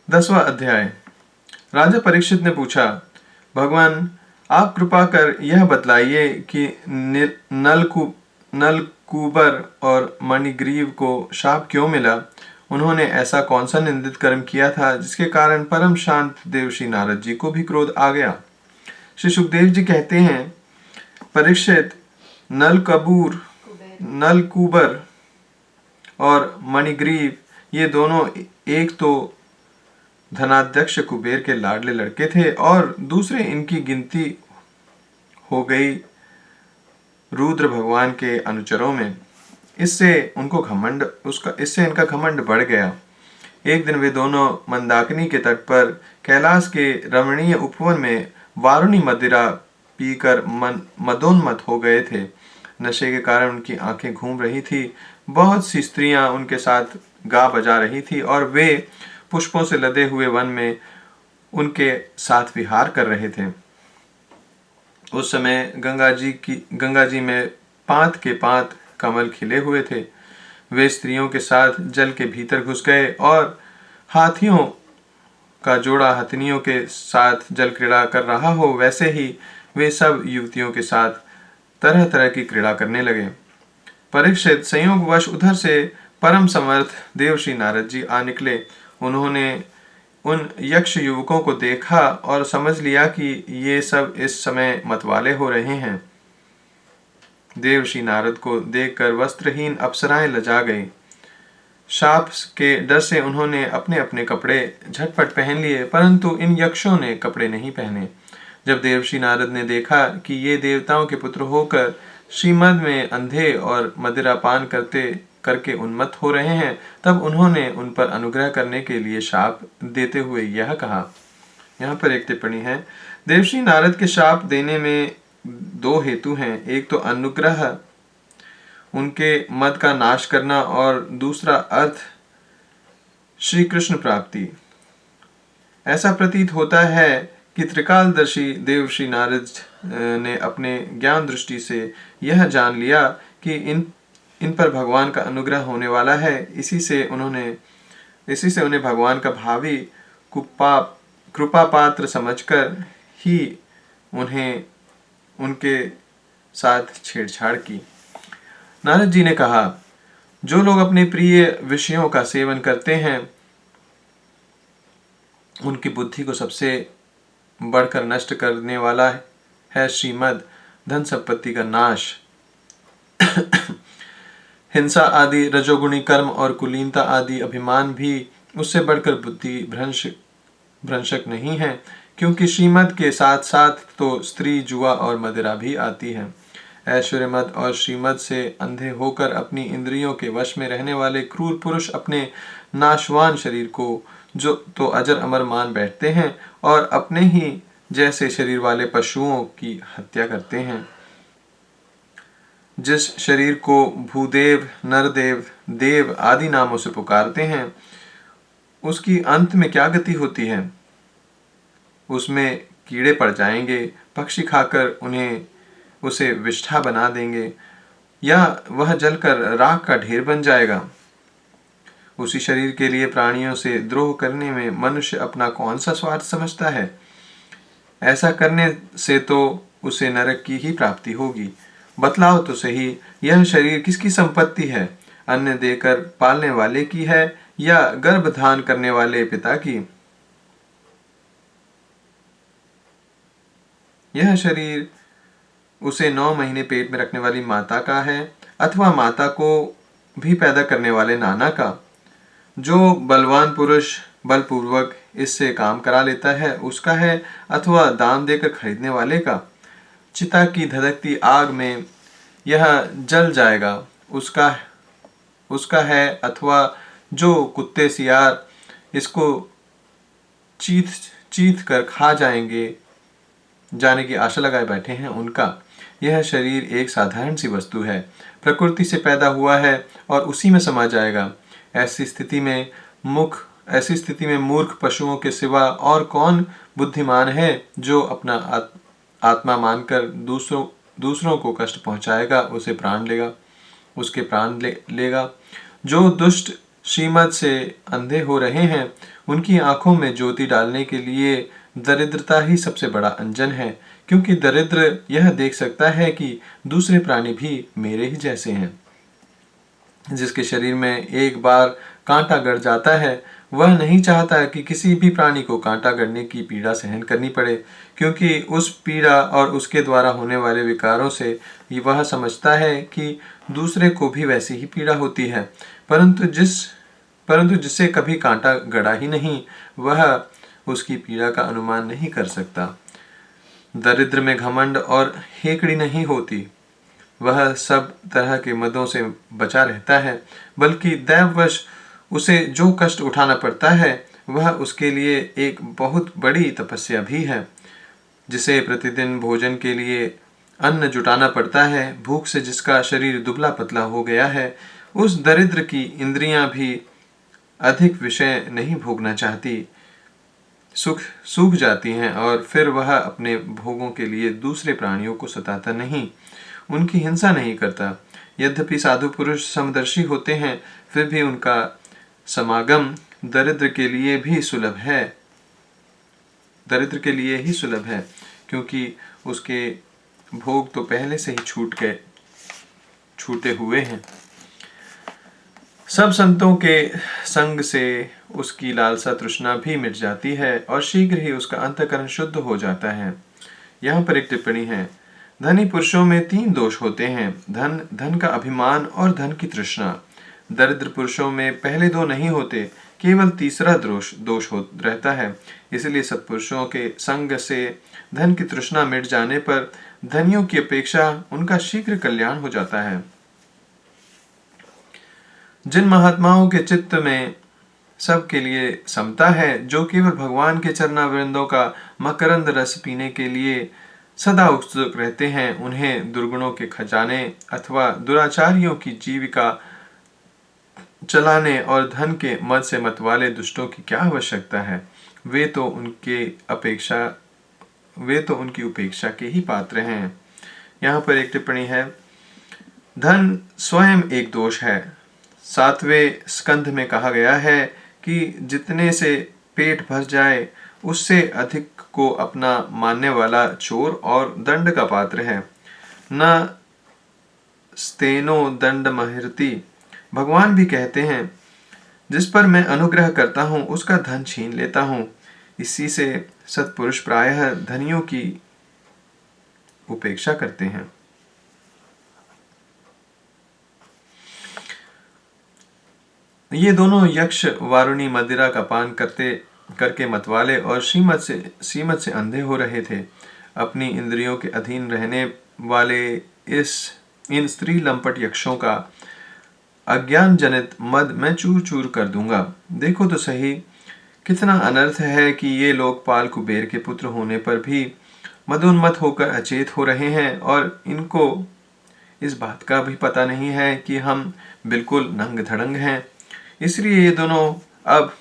[SPEAKER 1] 10वां अध्याय। राजा परीक्षित ने पूछा, भगवान आप कृपा कर यह बतलाइए कि नलकूबर और मणिग्रीव को शाप क्यों मिला। उन्होंने ऐसा कौन सा निंदित कर्म किया था जिसके कारण परम शांत देवर्षि नारद जी को भी क्रोध आ गया। श्री सुखदेव जी कहते हैं, परीक्षित, नलकूबर और मणिग्रीव ये दोनों एक तो धनाध्यक्ष कुबेर के लाडले लड़के थे और दूसरे इनकी गिनती हो गई रुद्र भगवान के अनुचरों में। इससे इनका घमंड बढ़ गया। एक दिन वे दोनों मंदाकिनी के तट पर कैलाश के रमणीय उपवन में वारुणी मदिरा पीकर मदोन्मत्त हो गए थे। नशे के कारण उनकी आंखें घूम रही थी। बहुत सी स्त्रियां उनके साथ गा बजा रही थी और वे पुष्पों से लदे हुए वन में उनके साथ विहार कर रहे थे। उस समय गंगा जी में पांत के पांत कमल खिले हुए थे। वे स्त्रियों के साथ जल के भीतर घुस गए और हाथियों का जोड़ा हथनियों के साथ जल क्रीड़ा कर रहा हो, वैसे ही वे सब युवतियों के साथ तरह तरह की क्रीड़ा करने लगे। परीक्षित, संयोगवश उधर से परम समर्थ देवर्षि नारद जी आ निकले। उन्होंने उन यक्ष युवकों को देखा और समझ लिया कि ये सब इस समय मतवाले हो रहे हैं। देवर्षि नारद को देखकर वस्त्रहीन अप्सराएं लजा गई। शाप के डर से उन्होंने अपने अपने कपड़े झटपट पहन लिए, परंतु इन यक्षों ने कपड़े नहीं पहने। जब देवर्षि नारद ने देखा कि ये देवताओं के पुत्र होकर श्रीमद में अंधे और मदिरापान करके उन्मत्त हो रहे हैं, तब उन्होंने उन पर अनुग्रह करने के लिए शाप देते हुए यह कहा। यहाँ पर एक टिप्पणी है, देवर्षि नारद के शाप देने में दो हेतु हैं। एक तो अनुग्रह, उनके मद का नाश करना, और दूसरा अर्थ श्री कृष्ण प्राप्ति। ऐसा प्रतीत होता है कि त्रिकालदर्शी देवर्षि नारद ने अपने ज्ञान दृष्टि से यह जान लिया कि इन पर भगवान का अनुग्रह होने वाला है। इसी से उन्हें भगवान का भावी कृपा पात्र समझकर ही उन्हें उनके साथ छेड़छाड़ की। नारद जी ने कहा, जो लोग अपने प्रिय विषयों का सेवन करते हैं उनकी बुद्धि को सबसे बढ़कर नष्ट करने वाला है श्रीमद, धन संपत्ति का नाश। हिंसा आदि रजोगुणी कर्म और कुलीनता आदि अभिमान भी उससे बढ़कर बुद्धि भ्रंशक नहीं है, क्योंकि श्रीमद के साथ साथ तो स्त्री, जुआ और मदिरा भी आती है। ऐश्वर्यमद और श्रीमद से अंधे होकर अपनी इंद्रियों के वश में रहने वाले क्रूर पुरुष अपने नाशवान शरीर को जो तो अजर अमर मान बैठते हैं और अपने ही जैसे शरीर वाले पशुओं की हत्या करते हैं। जिस शरीर को भूदेव, नरदेव, देव आदि नामों से पुकारते हैं, उसकी अंत में क्या गति होती है? उसमें कीड़े पड़ जाएंगे, पक्षी खाकर उसे विष्ठा बना देंगे, या वह जलकर राख का ढेर बन जाएगा। उसी शरीर के लिए प्राणियों से द्रोह करने में मनुष्य अपना कौन सा स्वार्थ समझता है? ऐसा करने से तो उसे नरक की ही प्राप्ति होगी। बतलाओ तो सही, यह शरीर किसकी संपत्ति है? अन्न देकर पालने वाले की है या गर्भधान करने वाले पिता की? यह शरीर उसे 9 महीने पेट में रखने वाली माता का है, अथवा माता को भी पैदा करने वाले नाना का? जो बलवान पुरुष बलपूर्वक इससे काम करा लेता है उसका है, अथवा दान देकर खरीदने वाले का? चिता की धधकती आग में यह जल जाएगा, उसका है, अथवा जो कुत्ते सियार इसको चीथ कर खा जाने की आशा लगाए बैठे हैं उनका? यह शरीर एक साधारण सी वस्तु है, प्रकृति से पैदा हुआ है और उसी में समा जाएगा। ऐसी स्थिति में मूर्ख पशुओं के सिवा और कौन बुद्धिमान है जो अपना आत्मा मानकर दूसरों को कष्ट पहुंचाएगा, उसके प्राण लेगा। जो दुष्ट श्रीमद से अंधे हो रहे हैं, उनकी आंखों में ज्योति डालने के लिए दरिद्रता ही सबसे बड़ा अंजन है, क्योंकि दरिद्र यह देख सकता है कि दूसरे प्राणी भी मेरे ही जैसे हैं। जिसके शरीर में एक बार कांटा गड़ जाता है, वह नहीं चाहता कि किसी भी प्राणी को कांटा गड़ने की पीड़ा सहन करनी पड़े, क्योंकि उस पीड़ा और उसके द्वारा होने वाले विकारों से वह समझता है कि दूसरे को भी वैसी ही पीड़ा होती है। परंतु जिससे कभी कांटा गड़ा ही नहीं, वह उसकी पीड़ा का अनुमान नहीं कर सकता। दरिद्र में घमंड और हेकड़ी नहीं होती, वह सब तरह के मदों से बचा रहता है, बल्कि दैववश उसे जो कष्ट उठाना पड़ता है वह उसके लिए एक बहुत बड़ी तपस्या भी है। जिसे प्रतिदिन भोजन के लिए अन्न जुटाना पड़ता है, भूख से जिसका शरीर दुबला पतला हो गया है, उस दरिद्र की इंद्रियां भी अधिक विषय नहीं भोगना चाहती, सूख जाती हैं, और फिर वह अपने भोगों के लिए दूसरे प्राणियों को सताता नहीं, उनकी हिंसा नहीं करता। यद्यपि साधु पुरुष समदर्शी होते हैं, फिर भी उनका समागम दरिद्र के लिए ही सुलभ है, क्योंकि उसके भोग तो पहले से ही छूटे हुए हैं। सब संतों के संग से उसकी लालसा तृष्णा भी मिट जाती है और शीघ्र ही उसका अंतःकरण शुद्ध हो जाता है। यहाँ पर एक टिप्पणी है, धनी पुरुषों में 3 दोष होते हैं, धन का अभिमान और धन की तृष्णा। दरिद्र पुरुषों में पहले 2 नहीं होते, केवल तीसरा दोष रहता है। इसलिए सत्पुरुषों के संग से धन की तृष्णा मिट जाने पर धनियों की अपेक्षा उनका शीघ्र कल्याण हो जाता है। जिन महात्माओं के चित्त में सबके लिए समता है, जो केवल भगवान के चरणारविंदों का मकरंद रस पीने के लिए सदा उत्सुक रहते हैं, उन्हें दुर्गुणों के खजाने अथवा दुराचारियों की जीविका चलाने और धन के मद से मतवाले दुष्टों की क्या आवश्यकता है। वे तो उनकी उपेक्षा के ही पात्र हैं। यहाँ पर एक टिप्पणी है, धन स्वयं एक दोष है। 7वें स्कंध में कहा गया है कि जितने से पेट भर जाए उससे अधिक को अपना मानने वाला चोर और दंड का पात्र है। न स्तेनो दंड महर्ति, भगवान भी कहते हैं, जिस पर मैं अनुग्रह करता हूँ उसका धन छीन लेता हूँ। इसी से सत्पुरुष प्रायः धनियों की उपेक्षा करते हैं। ये दोनों यक्ष वारुणी मदिरा का पान करके मतवाले और सीमत से अंधे हो रहे थे। अपनी इंद्रियों के अधीन रहने वाले इन स्त्री लंपट यक्षों का अज्ञान जनित मद मैं चूर चूर कर दूंगा। देखो तो सही, कितना अनर्थ है कि ये लोकपाल कुबेर के पुत्र होने पर भी मदोन्मत्त होकर अचेत हो रहे हैं, और इनको इस बात का भी पता नहीं है कि हम बिल्कुल नंग धड़ंग हैं। इसलिए ये दोनों अब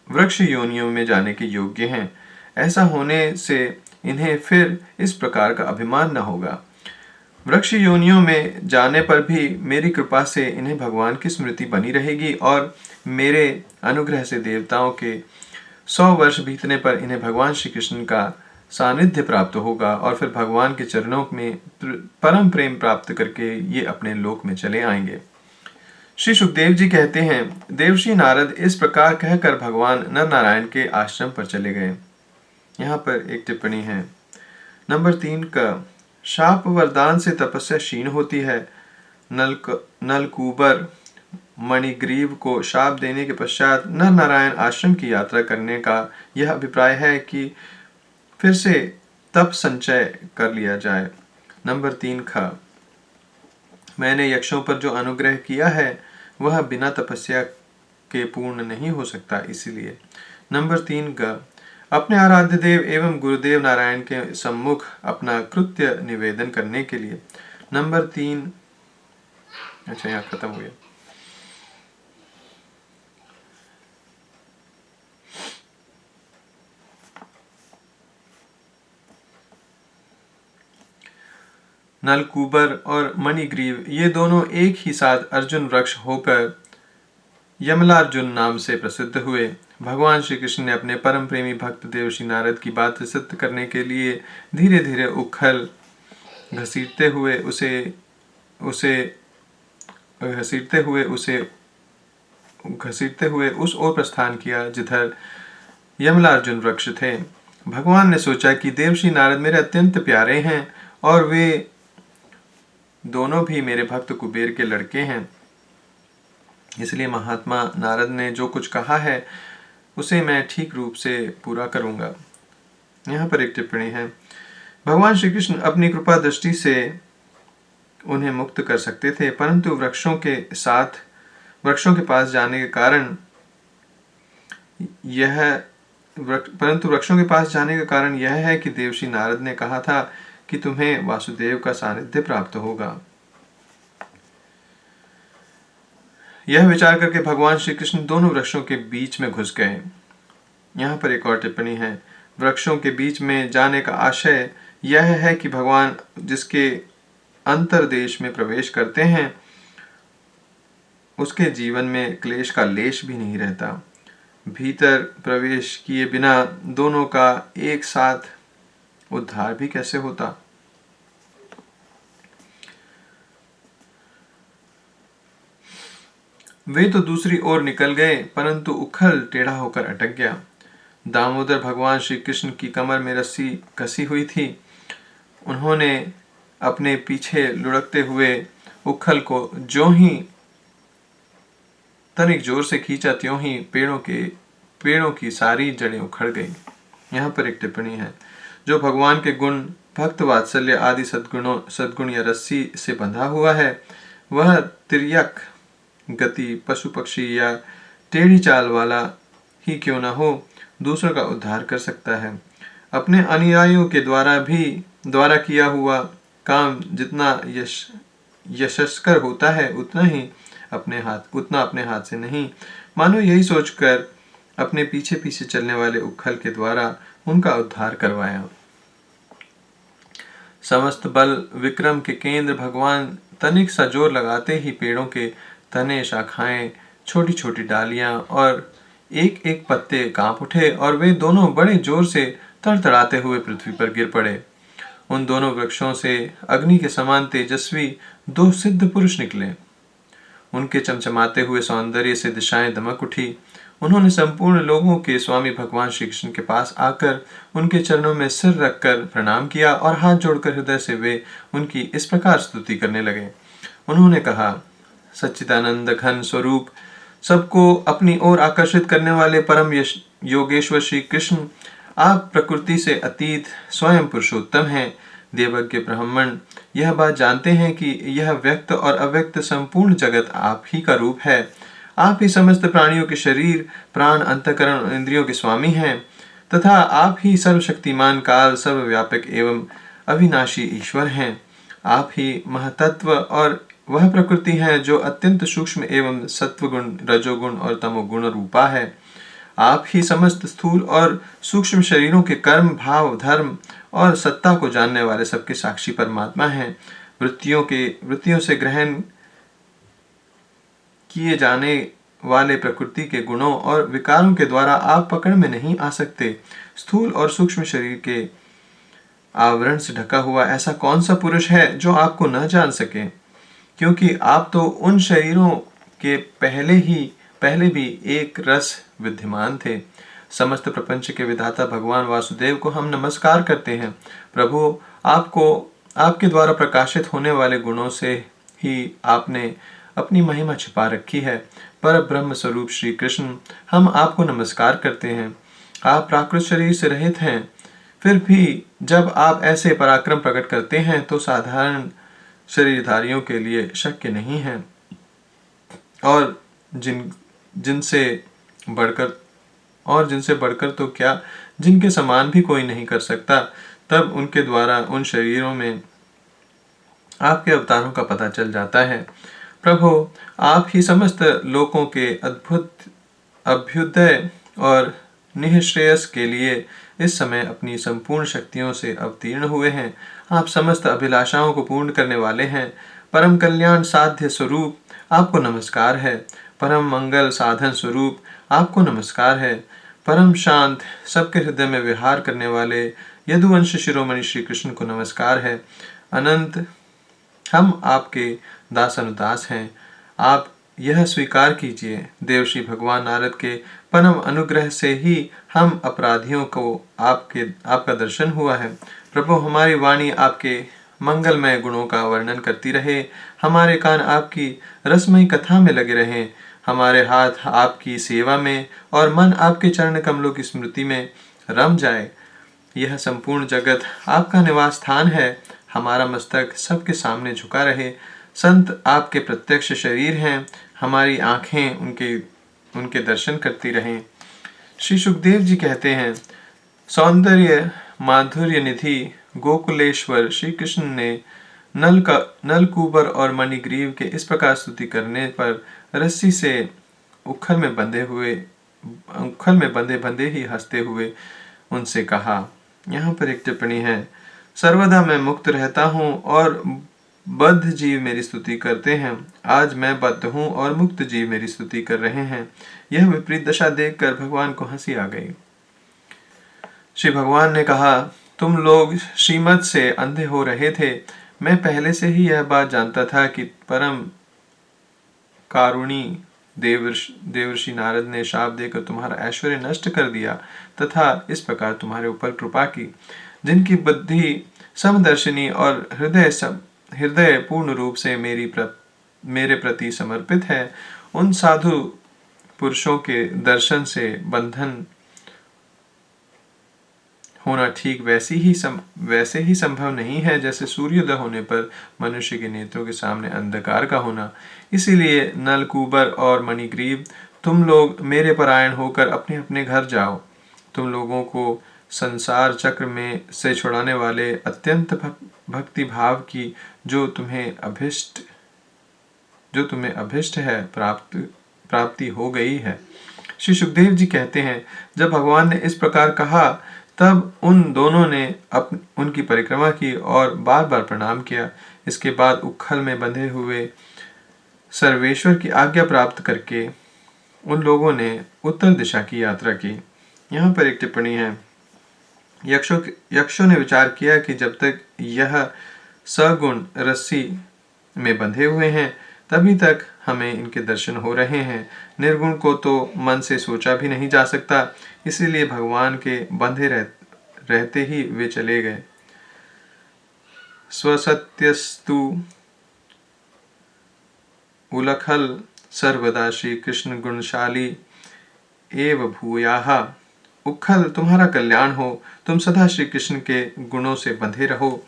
[SPEAKER 1] वृक्ष योनियों में जाने के योग्य हैं। ऐसा होने से इन्हें फिर इस प्रकार का अभिमान न होगा। वृक्ष योनियों में जाने पर भी मेरी कृपा से इन्हें भगवान की स्मृति बनी रहेगी, और मेरे अनुग्रह से देवताओं के 100 वर्ष बीतने पर इन्हें भगवान श्री कृष्ण का सानिध्य प्राप्त होगा, और फिर भगवान के चरणों में परम प्रेम प्राप्त करके ये अपने लोक में चले आएंगे। श्री सुखदेव जी कहते हैं, देवर्षि नारद इस प्रकार कहकर भगवान नर नारायण के आश्रम पर चले गए। यहाँ पर एक टिप्पणी है, नंबर 3 का शाप वरदान से तपस्या क्षीण होती है। नलकूबर मणिग्रीव को शाप देने के पश्चात नर नारायण आश्रम की यात्रा करने का यह अभिप्राय है कि फिर से तप संचय कर लिया जाए। नंबर 3 खा, मैंने यक्षों पर जो अनुग्रह किया है वह बिना तपस्या के पूर्ण नहीं हो सकता, इसीलिए। नंबर 3 ग, अपने आराध्य देव एवं गुरुदेव नारायण के सम्मुख अपना कृत्य निवेदन करने के लिए। नंबर 3, अच्छा यहाँ खत्म हो गया। नलकूबर और मणिग्रीव ये दोनों एक ही साथ अर्जुन वृक्ष होकर यमलार्जुन नाम से प्रसिद्ध हुए। भगवान श्री कृष्ण ने अपने परम प्रेमी भक्त देवर्षि नारद की बात सिद्ध करने के लिए धीरे धीरे उखल घसीटते हुए उस ओर प्रस्थान किया जिधर यमलार्जुन वृक्ष थे। भगवान ने सोचा कि देवर्षि नारद मेरे अत्यंत प्यारे हैं और वे दोनों भी मेरे भक्त कुबेर के लड़के हैं, इसलिए महात्मा नारद ने जो कुछ कहा है उसे मैं ठीक रूप से पूरा करूंगा। यहाँ पर एक टिप्पणी है, भगवान श्री कृष्ण अपनी कृपा दृष्टि से उन्हें मुक्त कर सकते थे, परंतु वृक्षों के पास जाने का कारण यह है कि देवर्षि नारद ने कहा था कि तुम्हें वासुदेव का सानिध्य प्राप्त होगा। यह विचार करके भगवान श्री कृष्ण दोनों वृक्षों के बीच में घुस गए। यहाँ पर एक और टिप्पणी है, वृक्षों के बीच में जाने का आशय यह है कि भगवान जिसके अंतर्देश में प्रवेश करते हैं उसके जीवन में क्लेश का लेश भी नहीं रहता। भीतर प्रवेश किए बिना दोनों का एक साथ उद्धार भी कैसे होता। वे तो दूसरी ओर निकल गए, परंतु उखल टेढ़ा होकर अटक गया। दामोदर भगवान श्री कृष्ण की कमर में रस्सी कसी हुई थी। उन्होंने अपने पीछे लुढ़कते हुए उखल को ज्यों ही तनिक जोर से खींचा त्यों ही पेड़ों की सारी जड़ें उखड़ गई। यहाँ पर एक टिप्पणी है, जो भगवान के गुण भक्त वात्सल्य आदि सद्गुण या रस्सी से बंधा हुआ है, वह तिर्यक गति पशु पक्षी या टेढ़ी चाल वाला ही क्यों न हो, दूसरों का उद्धार कर सकता है। अपने अनुयायियों के द्वारा किया हुआ काम जितना यशस्कर होता है, उतना अपने हाथ से नहीं। मानो यही सोचकर अपने पीछे पीछे चलने वाले उखल के द्वारा उनका उद्धार करवाया। समस्त बल विक्रम के केंद्र भगवान तनिक सा जोर लगाते ही पेड़ों के तने, शाखाएं, छोटी छोटी डालियां और एक एक पत्ते कांप उठे और वे दोनों बड़े जोर से तड़तड़ाते हुए पृथ्वी पर गिर पड़े। उन दोनों वृक्षों से अग्नि के समान तेजस्वी दो सिद्ध पुरुष निकले। उनके चमचमाते हुए सौंदर्य से दिशाएं दमक उठी। उन्होंने संपूर्ण लोगों के स्वामी भगवान श्री कृष्ण के पास आकर उनके चरणों में सिर रखकर प्रणाम किया और हाथ जोड़कर हृदय से वे उनकी इस प्रकार स्तुति करने लगे। उन्होंने कहा, सच्चिदानंद घन स्वरूप, सबको अपनी ओर आकर्षित करने वाले परम योगेश्वर श्री कृष्ण, आप प्रकृति से अतीत स्वयं पुरुषोत्तम हैं। देवज्ञ ब्राह्मण यह बात जानते हैं कि यह व्यक्त और अव्यक्त संपूर्ण जगत आप ही का रूप है। आप ही समस्त प्राणियों के शरीर, प्राण, अंतःकरण और इंद्रियों के स्वामी हैं तथा आप ही सर्वशक्तिमान, काल, सर्वव्यापक एवं अविनाशी ईश्वर हैं। आप ही महतत्व और वह प्रकृति है जो अत्यंत सूक्ष्म एवं सत्वगुण, रजोगुण और तमोगुण रूपा है। आप ही समस्त स्थूल और सूक्ष्म शरीरों के कर्म, भाव, धर्म और सत्ता को जानने वाले सबके साक्षी परमात्मा हैं। वृत्तियों से ग्रहण किए जाने वाले प्रकृति के गुणों और विकारों के द्वारा आप पकड़ में नहीं आ सकते। स्थूल और सूक्ष्म शरीर के आवरण से ढका हुआ ऐसा कौन सा पुरुष है जो आपको न जान सके, क्योंकि आप तो उन शरीरों के पहले भी एक रस विद्यमान थे। समस्त प्रपंच के विधाता भगवान वासुदेव को हम नमस्कार करते हैं। प्रभु, आपके द्वारा प्रकाशित होने वाले गुणों से ही आपने अपनी महिमा छिपा रखी है। पर ब्रह्म स्वरूप श्री कृष्ण, हम आपको नमस्कार करते हैं। आप प्राकृत शरीर से रहित हैं, फिर भी जब आप ऐसे पराक्रम प्रकट करते हैं तो साधारण शरीरधारियों के लिए शक्य नहीं है, और जिनसे बढ़कर तो क्या, जिनके समान भी कोई नहीं कर सकता। तब उनके द्वारा उन शरीरों में आपके अवतारों का पता चल जाता है। प्रभु, आप ही समस्त लोकों के अद्भुत अभ्युदय और निःश्रेयस के लिए इस समय अपनी संपूर्ण शक्तियों से अवतीर्ण हुए हैं। आप समस्त अभिलाषाओं को पूर्ण करने वाले हैं। परम कल्याण साध्य स्वरूप, आपको नमस्कार है। परम मंगल साधन स्वरूप, आपको नमस्कार है। परम शांत, सबके हृदय में विहार करने वाले यदुवंश शिरोमणि श्री कृष्ण को नमस्कार है। अनंत, हम आपके दास अनुदास हैं। आप यह स्वीकार कीजिए, देवर्षि भगवान नारद के परम अनुग्रह से ही हम अपराधियों को आपका दर्शन हुआ है। प्रभु, हमारी वाणी आपके मंगलमय गुणों का वर्णन करती रहे, हमारे कान आपकी रसमयी कथा में लगे रहें, हमारे हाथ आपकी सेवा में और मन आपके चरण कमलों की स्मृति में रम जाए। यह संपूर्ण जगत आपका निवास स्थान है। हमारा मस्तक सबके सामने झुका रहे। संत आपके प्रत्यक्ष शरीर हैं, हमारी आंखें उनके दर्शन करती रहें। श्री सुखदेव जी कहते हैं, सौंदर्य माधुर्य निधि गोकुलेश्वर श्री कृष्ण ने नलकूबर और मणिग्रीव के इस प्रकार स्तुति करने पर रस्सी से उखल में बंधे ही हंसते हुए उनसे कहा। यहाँ पर एक टिप्पणी है, सर्वदा मैं मुक्त रहता हूँ और बद्ध जीव मेरी स्तुति करते हैं। आज मैं बद्ध हूँ और मुक्त जीव मेरी स्तुति कर रहे हैं। यह विपरीत दशा देखकर भगवान को हंसी आ गई। श्री भगवान ने कहा, तुम लोग श्रीमत से अंधे हो रहे थे। मैं पहले से ही यह बात जानता था कि परम कारुणी देवर्षि नारद ने शाप देकर तुम्हारा ऐश्वर्य नष्ट कर दिया तथा इस प्रकार तुम्हारे ऊपर कृपा की। जिनकी बुद्धि समदर्शिनी और हृदय पूर्ण रूप से मेरे प्रति समर्पित है, उन साधु पुरुषों के दर्शन से बंधन होना ठीक वैसे ही संभव नहीं है जैसे सूर्योदय होने पर मनुष्य के नेत्रों के सामने अंधकार का होना। इसीलिए नलकूबर और मणिग्रीव, तुम लोग मेरे परायण होकर अपने अपने घर जाओ। तुम लोगों को संसार चक्र में से छुड़ाने वाले अत्यंत भक्ति भाव की जो तुम्हें अभिष्ट है प्राप्ति हो गई है। श्री सुखदेव जी कहते हैं, जब भगवान ने इस प्रकार कहा तब उन दोनों ने उनकी परिक्रमा की और बार बार प्रणाम किया। इसके बाद उखल में बंधे हुए सर्वेश्वर की आज्ञा प्राप्त करके उन लोगों ने उत्तर दिशा की यात्रा की। यहाँ पर एक टिप्पणी है, यक्षों ने विचार किया कि जब तक यह सगुण रस्सी में बंधे हुए हैं तभी तक हमें इनके दर्शन हो रहे हैं। निर्गुण को तो मन से सोचा भी नहीं जा सकता, इसीलिए भगवान के बंधे रहते ही वे चले गए। स्वसत्यस्तु उलखल सर्वदा श्री कृष्ण गुणशाली एव भूयाः। उखल, तुम्हारा कल्याण हो, तुम सदा श्री कृष्ण के गुणों से बंधे रहो।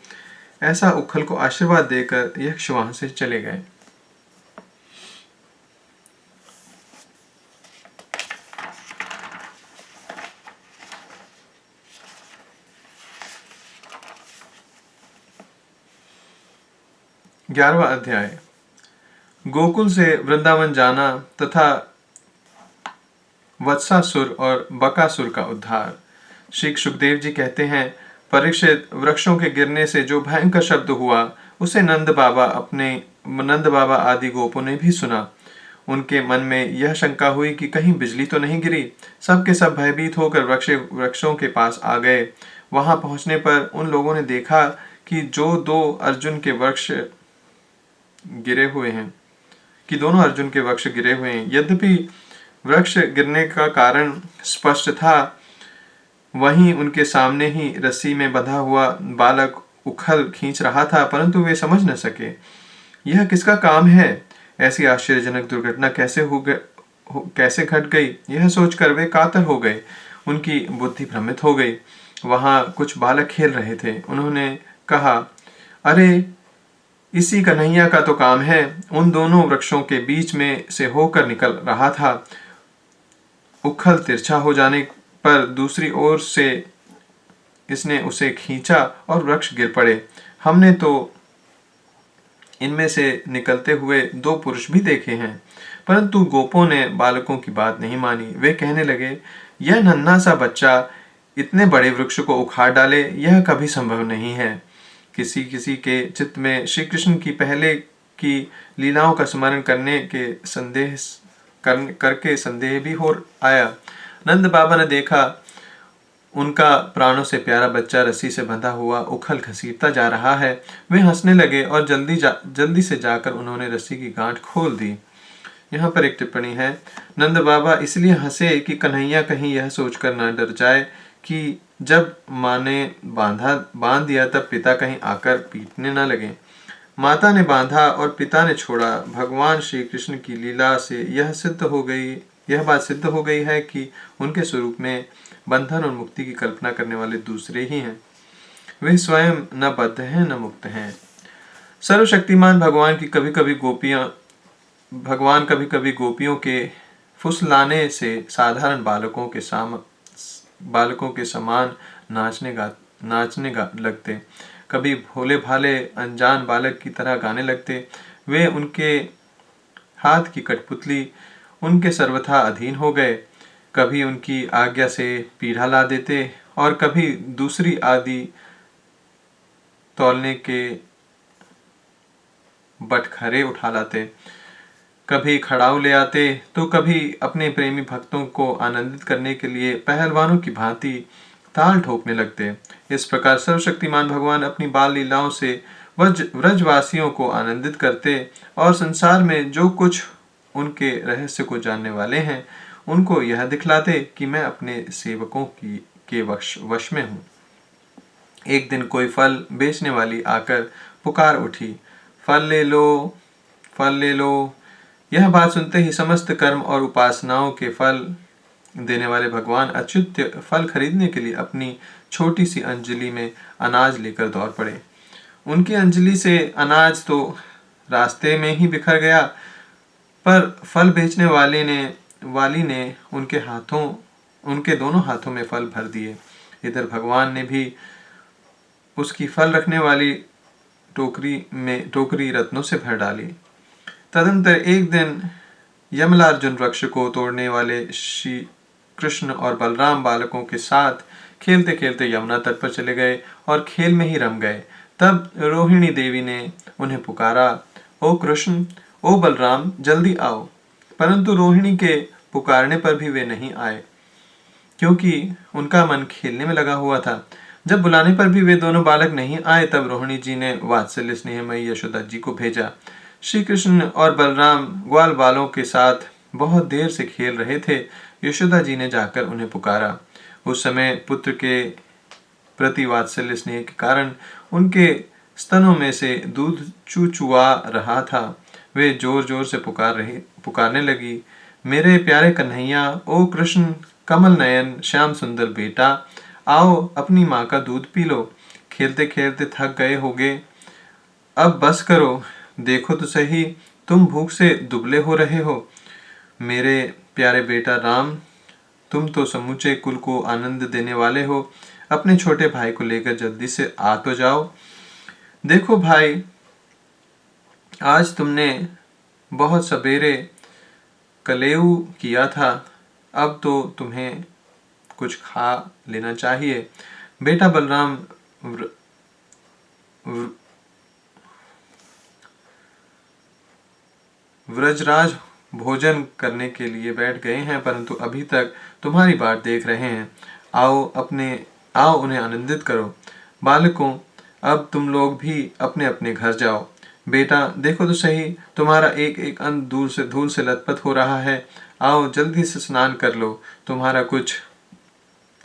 [SPEAKER 1] ऐसा उखल को आशीर्वाद देकर यक्ष वहां से चले गए। ग्यारहवां अध्याय, गोकुल से वृंदावन जाना तथा वत्सासुर और बकासुर का उद्धार। श्री सुखदेव जी कहते हैं, परीक्षित, वृक्षों के गिरने से जो भयंकर शब्द हुआ उसे नंद बाबा आदि गोपों ने भी सुना। उनके मन में यह शंका हुई कि कहीं बिजली तो नहीं गिरी। सब के सब भयभीत होकर वृक्षों के पास आ गए। वहां पहुंचने पर उन लोगों ने देखा कि दोनों अर्जुन के वृक्ष गिरे हुए हैं। यद्यपि वृक्ष गिरने का कारण स्पष्ट था, वहीं उनके सामने ही रस्सी में बंधा हुआ बालक उखल खींच रहा था, परंतु वे समझ न सके यह किसका काम है। ऐसी आश्चर्यजनक दुर्घटना कैसे घट गई, यह सोचकर वे कातर हो गए। उनकी बुद्धि भ्रमित हो गई। वहां कुछ बालक खेल रहे थे। उन्होंने कहा, अरे इसी कन्हैया का तो काम है। उन दोनों वृक्षों के बीच में से होकर निकल रहा था। उखल तिरछा हो जाने पर दूसरी ओर से इसने उसे खींचा और वृक्ष गिर पड़े। हमने तो इनमें से निकलते हुए दो पुरुष भी देखे हैं। परंतु गोपों ने बालकों की बात नहीं मानी। वे कहने लगे, यह नन्हा सा बच्चा इतने बड़े वृक्ष को उखाड़ डाले, यह कभी संभव नहीं है। किसी किसी के चित्त में श्री कृष्ण की पहले की लीलाओं का स्मरण करके संदेह भी हो आया। नंद बाबा ने देखा उनका प्राणों से प्यारा बच्चा रस्सी से बंधा हुआ उखल घसीटता जा रहा है। वे हंसने लगे और जल्दी से जाकर उन्होंने रस्सी की गांठ खोल दी। यहाँ पर एक टिप्पणी है, नंद बाबा इसलिए हंसे कि कन्हैया कहीं यह सोचकर न डर जाए कि जब माँ ने बांध दिया तब पिता कहीं आकर पीटने न लगे। माता ने बांधा और पिता ने छोड़ा। भगवान श्री कृष्ण की लीला से यह बात सिद्ध हो गई है कि उनके स्वरूप में बंधन और मुक्ति की कल्पना करने वाले दूसरे ही हैं। वे स्वयं न बद्ध हैं न मुक्त हैं। सर्वशक्तिमान भगवान कभी कभी गोपियों के फुसलाने से साधारण बालकों के समान नाचने लगते। कभी भोले भाले अनजान बालक की तरह गाने लगते। वे उनके हाथ की कठपुतली उनके सर्वथा अधीन हो गए। कभी उनकी आज्ञा से पीढ़ा ला देते और कभी दूसरी आदि तौलने के बटखरे उठा लाते। कभी खड़ाऊ ले आते तो कभी अपने प्रेमी भक्तों को आनंदित करने के लिए पहलवानों की भांति ताल ठोकने लगते। इस प्रकार सर्वशक्तिमान भगवान अपनी बाल लीलाओं से व्रजवासियों को आनंदित करते और संसार में जो कुछ उनके रहस्य को जानने वाले हैं उनको यह दिखलाते कि मैं अपने सेवकों के वश में हूँ। एक दिन कोई फल बेचने वाली आकर पुकार उठी, फल ले लो, फल ले लो। यह बात सुनते ही समस्त कर्म और उपासनाओं के फल देने वाले भगवान अच्युत फल खरीदने के लिए अपनी छोटी सी अंजलि में अनाज लेकर दौड़ पड़े। उनकी अंजलि से अनाज तो रास्ते में ही बिखर गया, पर फल बेचने वाली ने उनके दोनों हाथों में फल भर दिए। इधर भगवान ने भी उसकी फल रखने वाली टोकरी रत्नों से भर डाली। तदंतर एक दिन यमलार्जुन वृक्ष को तोड़ने वाले श्री कृष्ण और बलराम बालकों के साथ खेलते खेलते यमुना तट पर चले गए और खेल में ही रम गए। तब रोहिणी देवी ने उन्हें पुकारा, ओ कृष्ण, ओ बलराम, जल्दी आओ। परंतु रोहिणी के पुकारने पर भी वे नहीं आए, क्योंकि उनका मन खेलने में लगा हुआ था। जब बुलाने पर भी वे दोनों बालक नहीं आए, तब रोहिणी जी ने वात्सल्य स्नेहमयी यशोदा जी को भेजा। श्री कृष्ण और बलराम ग्वाल बालों के साथ बहुत देर से खेल रहे थे। यशोदा जी ने जाकर उन्हें पुकारा। उस समय पुत्र के प्रति वात्सल्य स्नेह के कारण उनके स्तनों में से दूध चूचुआ रहा था। वे जोर जोर से पुकारने लगी, मेरे प्यारे कन्हैया, ओ कृष्ण, कमल नयन, श्याम सुंदर बेटा, आओ अपनी माँ का दूध पी लो। खेलते खेलते थक गए होगे, अब बस करो। देखो तो सही, तुम भूख से दुबले हो रहे हो। मेरे प्यारे बेटा राम, तुम तो समूचे कुल को आनंद देने वाले हो। अपने छोटे भाई को लेकर जल्दी से आ तो जाओ। देखो भाई, आज तुमने बहुत सवेरे कलेऊ किया था, अब तो तुम्हें कुछ खा लेना चाहिए। बेटा बलराम व्रजराज भोजन करने के लिए बैठ गए हैं, परंतु अभी तक तुम्हारी बाट देख रहे हैं। आओ उन्हें आनंदित करो। बालकों, अब तुम लोग भी अपने अपने घर जाओ। बेटा देखो तो सही, तुम्हारा एक एक अंग धूल से लथपथ हो रहा है। आओ जल्दी से स्नान कर लो।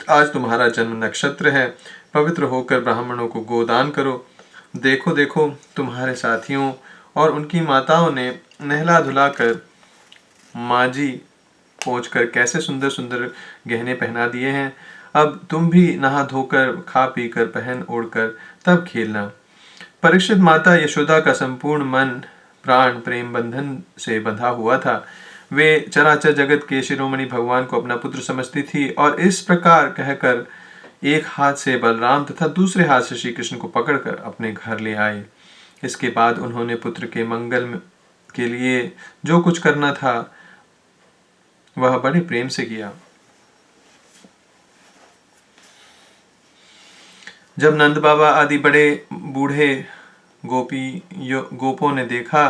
[SPEAKER 1] आज तुम्हारा जन्म नक्षत्र है। पवित्र होकर ब्राह्मणों को गोदान करो। देखो देखो, तुम्हारे साथियों और उनकी माताओं ने नहला धुला कर माजी पहुंचकर कैसे सुंदर सुंदर गहने पहना दिए हैं। अब तुम भी नहा धोकर, खा पी कर, पहन ओढ़कर तब खेलना। परीक्षित माता यशोदा का संपूर्ण मन प्राण प्रेम बंधन से बंधा हुआ था। वे चराचर जगत के शिरोमणि भगवान को अपना पुत्र समझती थी और इस प्रकार कहकर एक हाथ से बलराम तथा दूसरे हाथ से श्री कृष्ण को पकड़कर अपने घर ले आए। इसके बाद उन्होंने पुत्र के मंगल के लिए जो कुछ करना था वह बड़े प्रेम से किया। जब नंद बाबा आदि बड़े बूढ़े गोपों ने देखा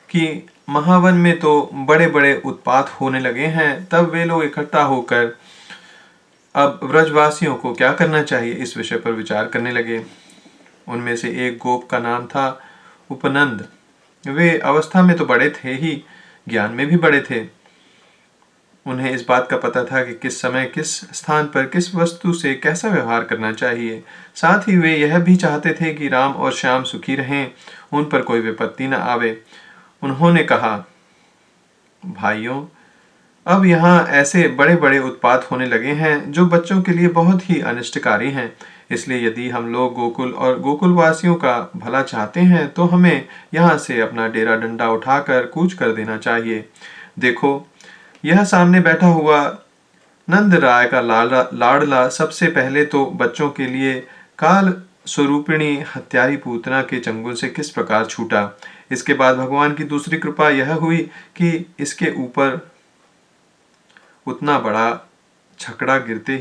[SPEAKER 1] कि महावन में तो बड़े बड़े उत्पात होने लगे हैं, तब वे लोग इकट्ठा होकर अब व्रजवासियों को क्या करना चाहिए इस विषय पर विचार करने लगे। उनमें से एक गोप का नाम था उपनंद। वे अवस्था में तो बड़े थे ही, ज्ञान में भी बड़े थे। उन्हें इस बात का पता था कि किस समय, किस स्थान पर, किस वस्तु से कैसा व्यवहार करना चाहिए। साथ ही वे यह भी चाहते थे कि राम और श्याम सुखी रहें, उन पर कोई विपत्ति न आवे। उन्होंने कहा, भाइयों, अब यहाँ ऐसे बड़े बड़े उत्पात होने लगे हैं जो बच्चों के लिए बहुत ही अनिष्टकारी हैं। इसलिए यदि हम लोग गोकुल और गोकुलवासियों का भला चाहते हैं तो हमें यहाँ से अपना डेरा डंडा उठाकर कूच कर देना चाहिए। देखो, यह सामने बैठा हुआ नंद राय का लाडला सबसे पहले तो बच्चों के लिए काल स्वरूपिणी हत्यारी पूतना के चंगुल से किस प्रकार छूटा। इसके बाद भगवान की दूसरी कृपा यह हुई कि इसके ऊपर उतना बड़ा छिकड़ा गिरते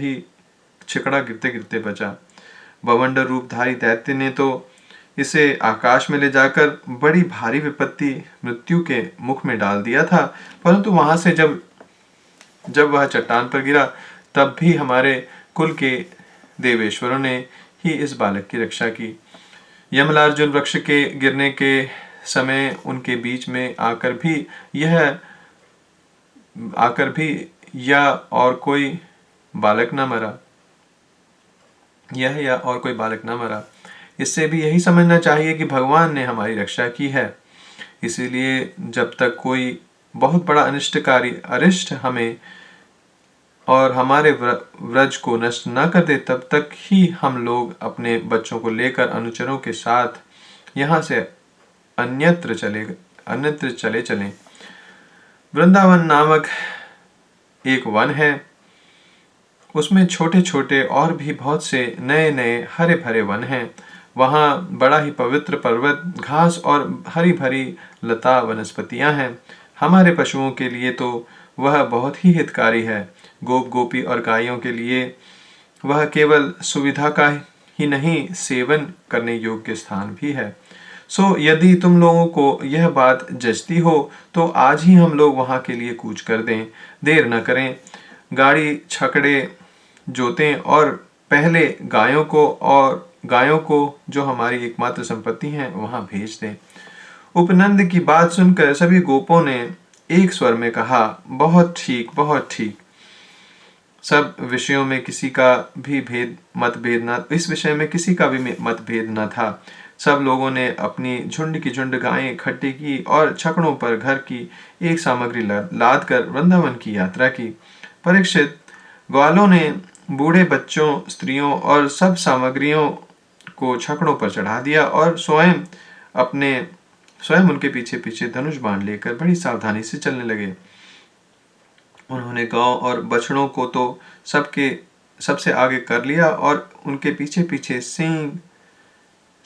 [SPEAKER 1] गिरते बचा। बवंडर रूपधारी दैत्य ने तो इसे आकाश में ले जाकर बड़ी भारी विपत्ति मृत्यु के मुख में डाल दिया था, परंतु वहां से जब वह चट्टान पर गिरा, तब भी हमारे कुल के देवेश्वरों ने ही इस बालक की रक्षा की। यमलार्जुन वृक्ष के गिरने के समय उनके बीच में आकर भी या और कोई बालक न मरा। इससे भी यही समझना चाहिए कि भगवान ने हमारी रक्षा की है। इसीलिए जब तक कोई बहुत बड़ा अनिष्टकारी अरिष्ट हमें और हमारे व्रज को नष्ट न कर दे, तब तक ही हम लोग अपने बच्चों को लेकर अनुचरों के साथ यहाँ से अन्यत्र चले चलें। वृंदावन नामक एक वन है, उसमें छोटे छोटे और भी बहुत से नए नए हरे भरे वन हैं। वहाँ बड़ा ही पवित्र पर्वत, घास और हरी भरी लता वनस्पतियाँ हैं। हमारे पशुओं के लिए तो वह बहुत ही हितकारी है। गोप गोपी और गायों के लिए वह केवल सुविधा का ही नहीं, सेवन करने योग्य स्थान भी है। सो यदि तुम लोगों को यह बात जचती हो तो आज ही हम लोग वहाँ के लिए कूच कर दें, देर न करें। गाड़ी छकड़े जोतें और पहले गायों को जो हमारी एकमात्र संपत्ति है वहां भेज दें। उपनंद की बात सुनकर सभी गोपों ने एक स्वर में कहा, बहुत ठीक, बहुत ठीक। सब विषयों में किसी का भी इस विषय में किसी का भी मतभेद न था। सब लोगों ने अपनी झुंड की झुंड गायें इकट्ठी की और छकड़ों पर घर की एक सामग्री लाद कर वृंदावन की यात्रा की। परीक्षित, ग्वालों ने बूढ़े बच्चों, स्त्रियों और सब सामग्रियों को छकड़ों पर चढ़ा दिया और स्वयं उनके पीछे पीछे धनुष बाण लेकर बड़ी सावधानी से चलने लगे। उन्होंने गांव और बछड़ों को तो सबसे आगे कर लिया और उनके पीछे पीछे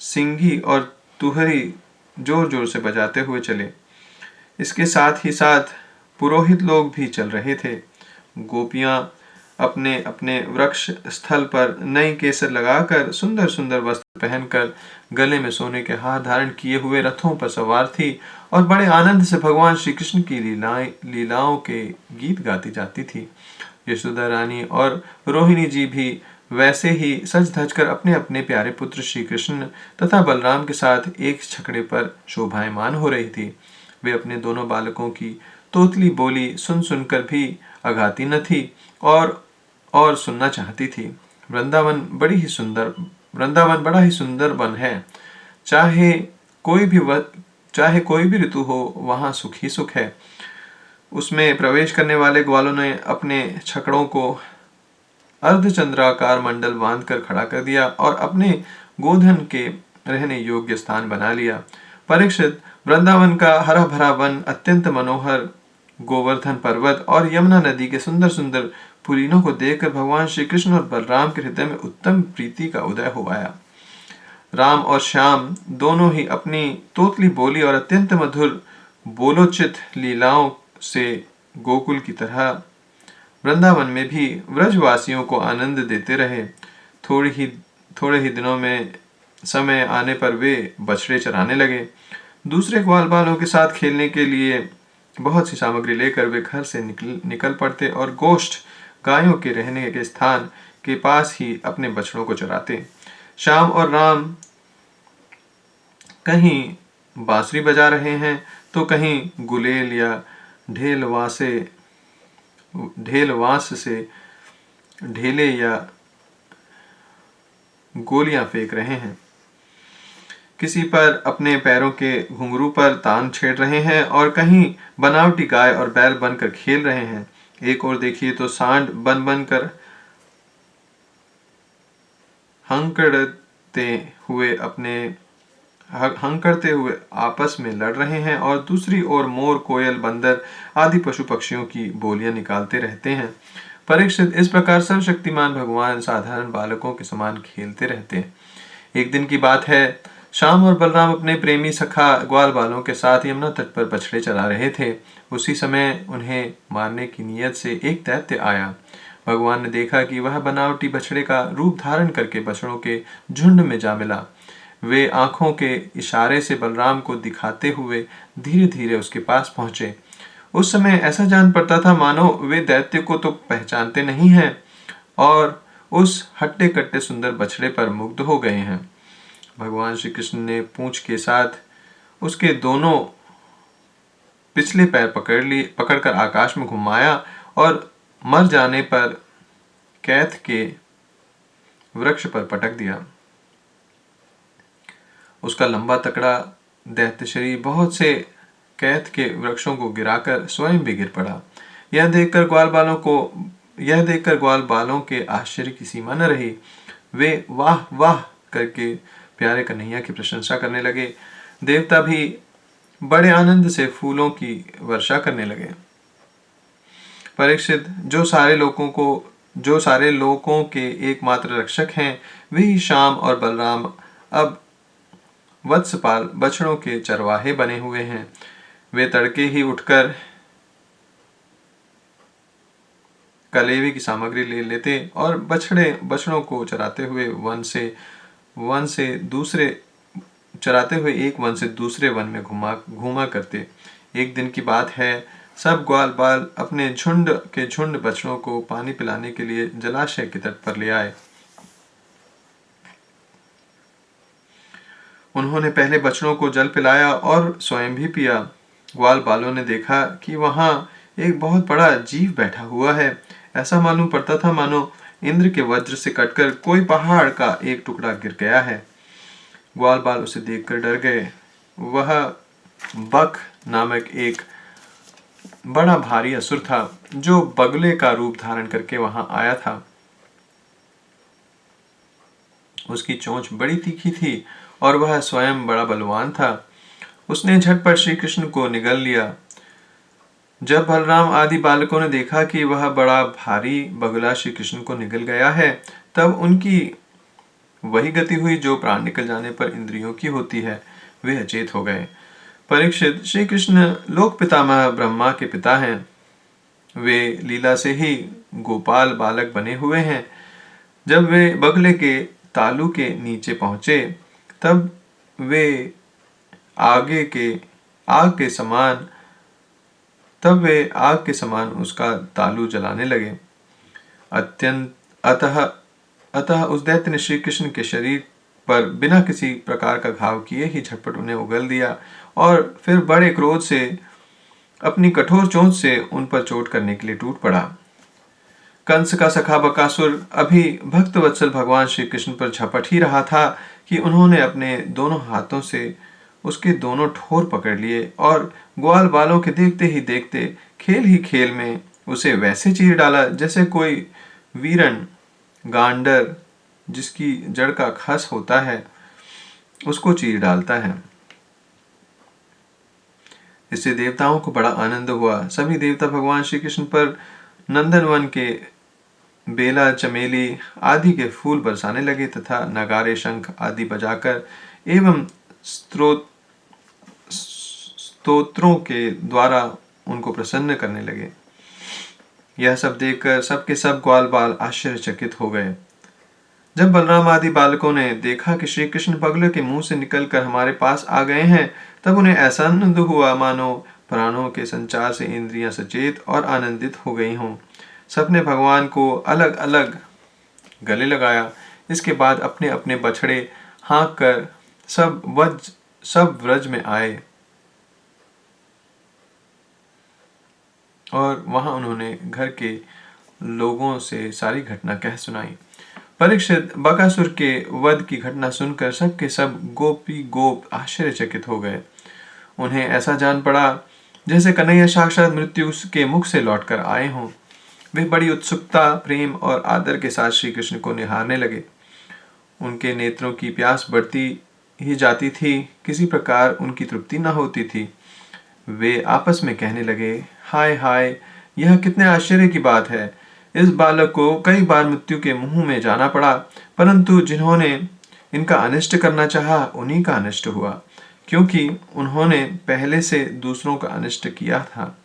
[SPEAKER 1] सिंगी और तुहरी जोर जोर से बजाते हुए चले। इसके साथ ही साथ पुरोहित लोग भी चल रहे थे। गोपियां अपने अपने वृक्ष स्थल पर नई केसर लगाकर, सुंदर सुंदर वस्त्र पहनकर, गले में सोने के हार धारण किए हुए रथों पर सवार थी और बड़े आनंद से भगवान श्री कृष्ण की लीलाओं के गीत गाती जाती थी। यशोदा रानी और रोहिणी जी भी वैसे ही सज धज कर अपने अपने प्यारे पुत्र श्री कृष्ण तथा बलराम के साथ एक छकड़े पर शोभायमान हो रही थी। वे अपने दोनों बालकों की तोतली बोली सुन सुनकर भी अघाती न थी और सुनना चाहती थी। वृंदावन बड़ा ही सुंदर वन है। चाहे कोई भी ऋतु हो, वहां सुख ही सुख है। उसमें प्रवेश करने वाले ग्वालों ने अपने छकड़ों को अर्धचंद्राकार मंडल बांधकर खड़ा कर दिया और अपने गोधन के रहने योग्य स्थान बना लिया। परीक्षित, वृंदावन का हरा भरा वन, अत्यंत मनोहर गोवर्धन पर्वत और यमुना नदी के सुंदर सुंदर पुलिनों को देखकर भगवान श्री कृष्ण और बलराम के हृदय में उत्तम प्रीति का उदय हो आया। राम और श्याम दोनों ही अपनी तोतली बोली और अत्यंत मधुर बोलोचित लीलाओं से गोकुल की तरह वृंदावन में भी व्रजवासियों को आनंद देते रहे। थोड़े ही दिनों में समय आने पर वे बछड़े चराने लगे। दूसरे ग्वाल बालों के साथ खेलने के लिए बहुत सी सामग्री लेकर वे घर से निकल पड़ते और गोष्ठ गायों के रहने के स्थान के पास ही अपने बछड़ों को चराते। श्याम और राम कहीं बांसुरी बजा रहे हैं तो कहीं गुलेल या ढेलवास से ढेले या गोलियां फेंक रहे हैं। किसी पर अपने पैरों के घुंघरू पर तान छेड़ रहे हैं और कहीं बनावटी गाय और बैल बनकर खेल रहे हैं। एक और देखिए तो सांड बन कर हंकड़ते हुए आपस में लड़ रहे हैं और दूसरी ओर मोर, कोयल, बंदर आदि पशु पक्षियों की बोलियां निकालते रहते हैं। परीक्षित, इस प्रकार सर्वशक्तिमान भगवान साधारण बालकों के समान खेलते रहते हैं। एक दिन की बात है, श्याम और बलराम अपने प्रेमी सखा ग्वाल बालों के साथ यमुना तट पर बछड़े चरा रहे थे। उसी समय उन्हें मारने की नीयत से एक दैत्य आया। भगवान ने देखा कि वह बनावटी बछड़े का रूप धारण करके बछड़ों के झुंड में जा मिला। वे आंखों के इशारे से बलराम को दिखाते हुए धीरे धीरे उसके पास पहुंचे। उस समय ऐसा जान पड़ता था मानो वे दैत्य को तो पहचानते नहीं हैं और उस हट्टे कट्टे सुंदर बछड़े पर मुग्ध हो गए हैं। भगवान श्री कृष्ण ने पूंछ के साथ उसके दोनों पिछले पैर पकड़कर आकाश में घुमाया और मर जाने पर कैथ के वृक्ष पर पटक दिया। उसका लंबा तकड़ा दैत्य शरीर बहुत से कैथ के वृक्षों को गिराकर स्वयं भी गिर पड़ा। यह देखकर ग्वाल बालों को यह देखकर ग्वाल बालों के आश्चर्य की सीमा न रही। वे वाह वाह करके प्यारे कन्हैया की प्रशंसा करने लगे। देवता भी बड़े आनंद से फूलों की वर्षा करने लगे। परीक्षित, जो सारे लोगों के एकमात्र रक्षक हैं, वे ही श्याम और बलराम अब वत्सपाल बछड़ों के चरवाहे बने हुए हैं। वे तड़के ही उठकर कलेवे की सामग्री ले लेते और बछड़ों को चराते हुए एक वन से दूसरे वन में घूमा करते। एक दिन की बात है, सब ग्वाल बाल अपने झुंड बछड़ों को पानी पिलाने के लिए जलाशय के तट पर ले आए। उन्होंने पहले बछड़ों को जल पिलाया और स्वयं भी पिया। ग्वाल बालों ने देखा कि वहां एक बहुत बड़ा जीव बैठा हुआ है। ऐसा मालूम पड़ता था मानो इंद्र के वज्र से कटकर कोई पहाड़ का एक टुकड़ा गिर गया है। ग्वाल बाल उसे देखकर डर गए। वह बक नामक एक बड़ा भारी असुर था, जो बगुले का रूप धारण करके वहां आया था। उसकी चोंच बड़ी तीखी थी और वह स्वयं बड़ा बलवान था। उसने झटपट श्री कृष्ण को निगल लिया। जब बलराम आदि बालकों ने देखा कि वह बड़ा भारी बगुला श्री कृष्ण को निगल गया है, तब उनकी वही गति हुई जो प्राण निकल जाने पर इंद्रियों की होती है। वे अचेत हो गए। परीक्षित, श्री कृष्ण लोक पितामह ब्रह्मा के पिता हैं। वे लीला से ही गोपाल बालक बने हुए हैं। जब वे बगले के तालू के नीचे पहुंचे, तब वे आग के समान उसका तालू जलाने लगे। अतः उस दैत्य ने श्री कृष्ण के शरीर पर बिना किसी प्रकार का घाव किए ही झटपट उन्हें उगल दिया और फिर बड़े क्रोध से अपनी कठोर चोंच से उन पर चोट करने के लिए टूट पड़ा। कंस का सखा बकासुर अभी भक्त वत्सल भगवान श्री कृष्ण पर झपट ही रहा था कि उन्होंने अपने दोनों हाथों से उसके दोनों ठोर पकड़ लिए और ग्वाल बालों के देखते ही देखते खेल ही खेल में उसे वैसे चीर डाला जैसे कोई वीरण गांडर जिसकी जड़ का खस होता है उसको चीर डालता है। इससे देवताओं को बड़ा आनंद हुआ। सभी देवता भगवान श्री कृष्ण पर नंदनवन के बेला, चमेली आदि के फूल बरसाने लगे तथा नगारे, शंख आदि बजाकर एवं स्तोत्रों के द्वारा उनको प्रसन्न करने लगे। यह सब देखकर सबके सब ग्वाल बाल आश्चर्यचकित हो गए। जब बलराम आदि बालकों ने देखा कि श्री कृष्ण बगले के मुंह से निकलकर हमारे पास आ गए हैं, तब उन्हें ऐसा आनंद हुआ मानो प्राणों के संचार से इंद्रियां सचेत और आनंदित हो गई हों। सबने भगवान को अलग अलग गले लगाया। इसके बाद अपने अपने बछड़े हाँक कर सब व्रज में आए और वहां उन्होंने घर के लोगों से सारी घटना कह सुनाई। परीक्षित, बकासुर के वध की घटना सुनकर सबके सब गोपी गोप आश्चर्यचकित हो गए। उन्हें ऐसा जान पड़ा जैसे कन्हैया साक्षात मृत्यु के मुख से लौटकर आए हों। वे बड़ी उत्सुकता, प्रेम और आदर के साथ श्री कृष्ण को निहारने लगे। उनके नेत्रों की प्यास बढ़ती ही जाती थी, किसी प्रकार उनकी तृप्ति न होती थी। वे आपस में कहने लगे, हाय हाय, यह कितने आश्चर्य की बात है। इस बालक को कई बार मृत्यु के मुंह में जाना पड़ा, परंतु जिन्होंने इनका अनिष्ट करना चाहा उन्हीं का अनिष्ट हुआ, क्योंकि उन्होंने पहले से दूसरों का अनिष्ट किया था।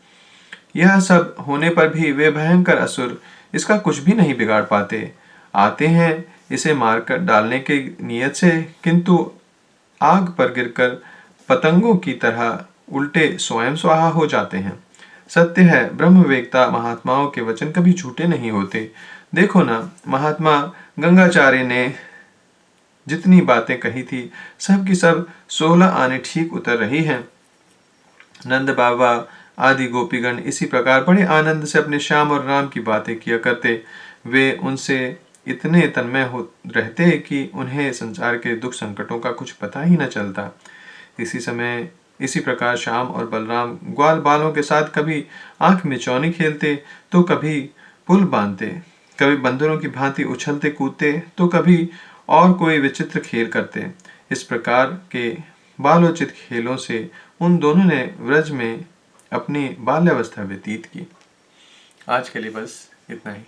[SPEAKER 1] यह सब होने पर भी वे भयंकर असुर इसका कुछ भी नहीं बिगाड़ पाते। आते हैं इसे मारकर डालने के नियत से, किंतु आग पर गिरकर पतंगों की तरह उल्टे स्वयं स्वाहा हो जाते हैं। सत्य है, ब्रह्मवेत्ता महात्माओं के वचन कभी झूठे नहीं होते। देखो ना, महात्मा गंगाचार्य ने जितनी बातें कही थी सब की सब 16 आने ठीक उतर रही हैं। नंद बाबा आदि गोपीगण इसी प्रकार बड़े आनंद से अपने श्याम और राम की बातें किया करते। वे उनसे इतने तन्मय हो रहते कि उन्हें संसार के दुख संकटों का कुछ पता ही न चलता। इसी प्रकार श्याम और बलराम ग्वाल बालों के साथ कभी आंख मिचौनी खेलते तो कभी पुल बांधते, कभी बंदरों की भांति उछलते कूदते तो कभी और कोई विचित्र खेल करते। इस प्रकार के बालोचित खेलों से उन दोनों ने व्रज में अपनी बाल्यावस्था व्यतीत की। आज के लिए बस इतना ही।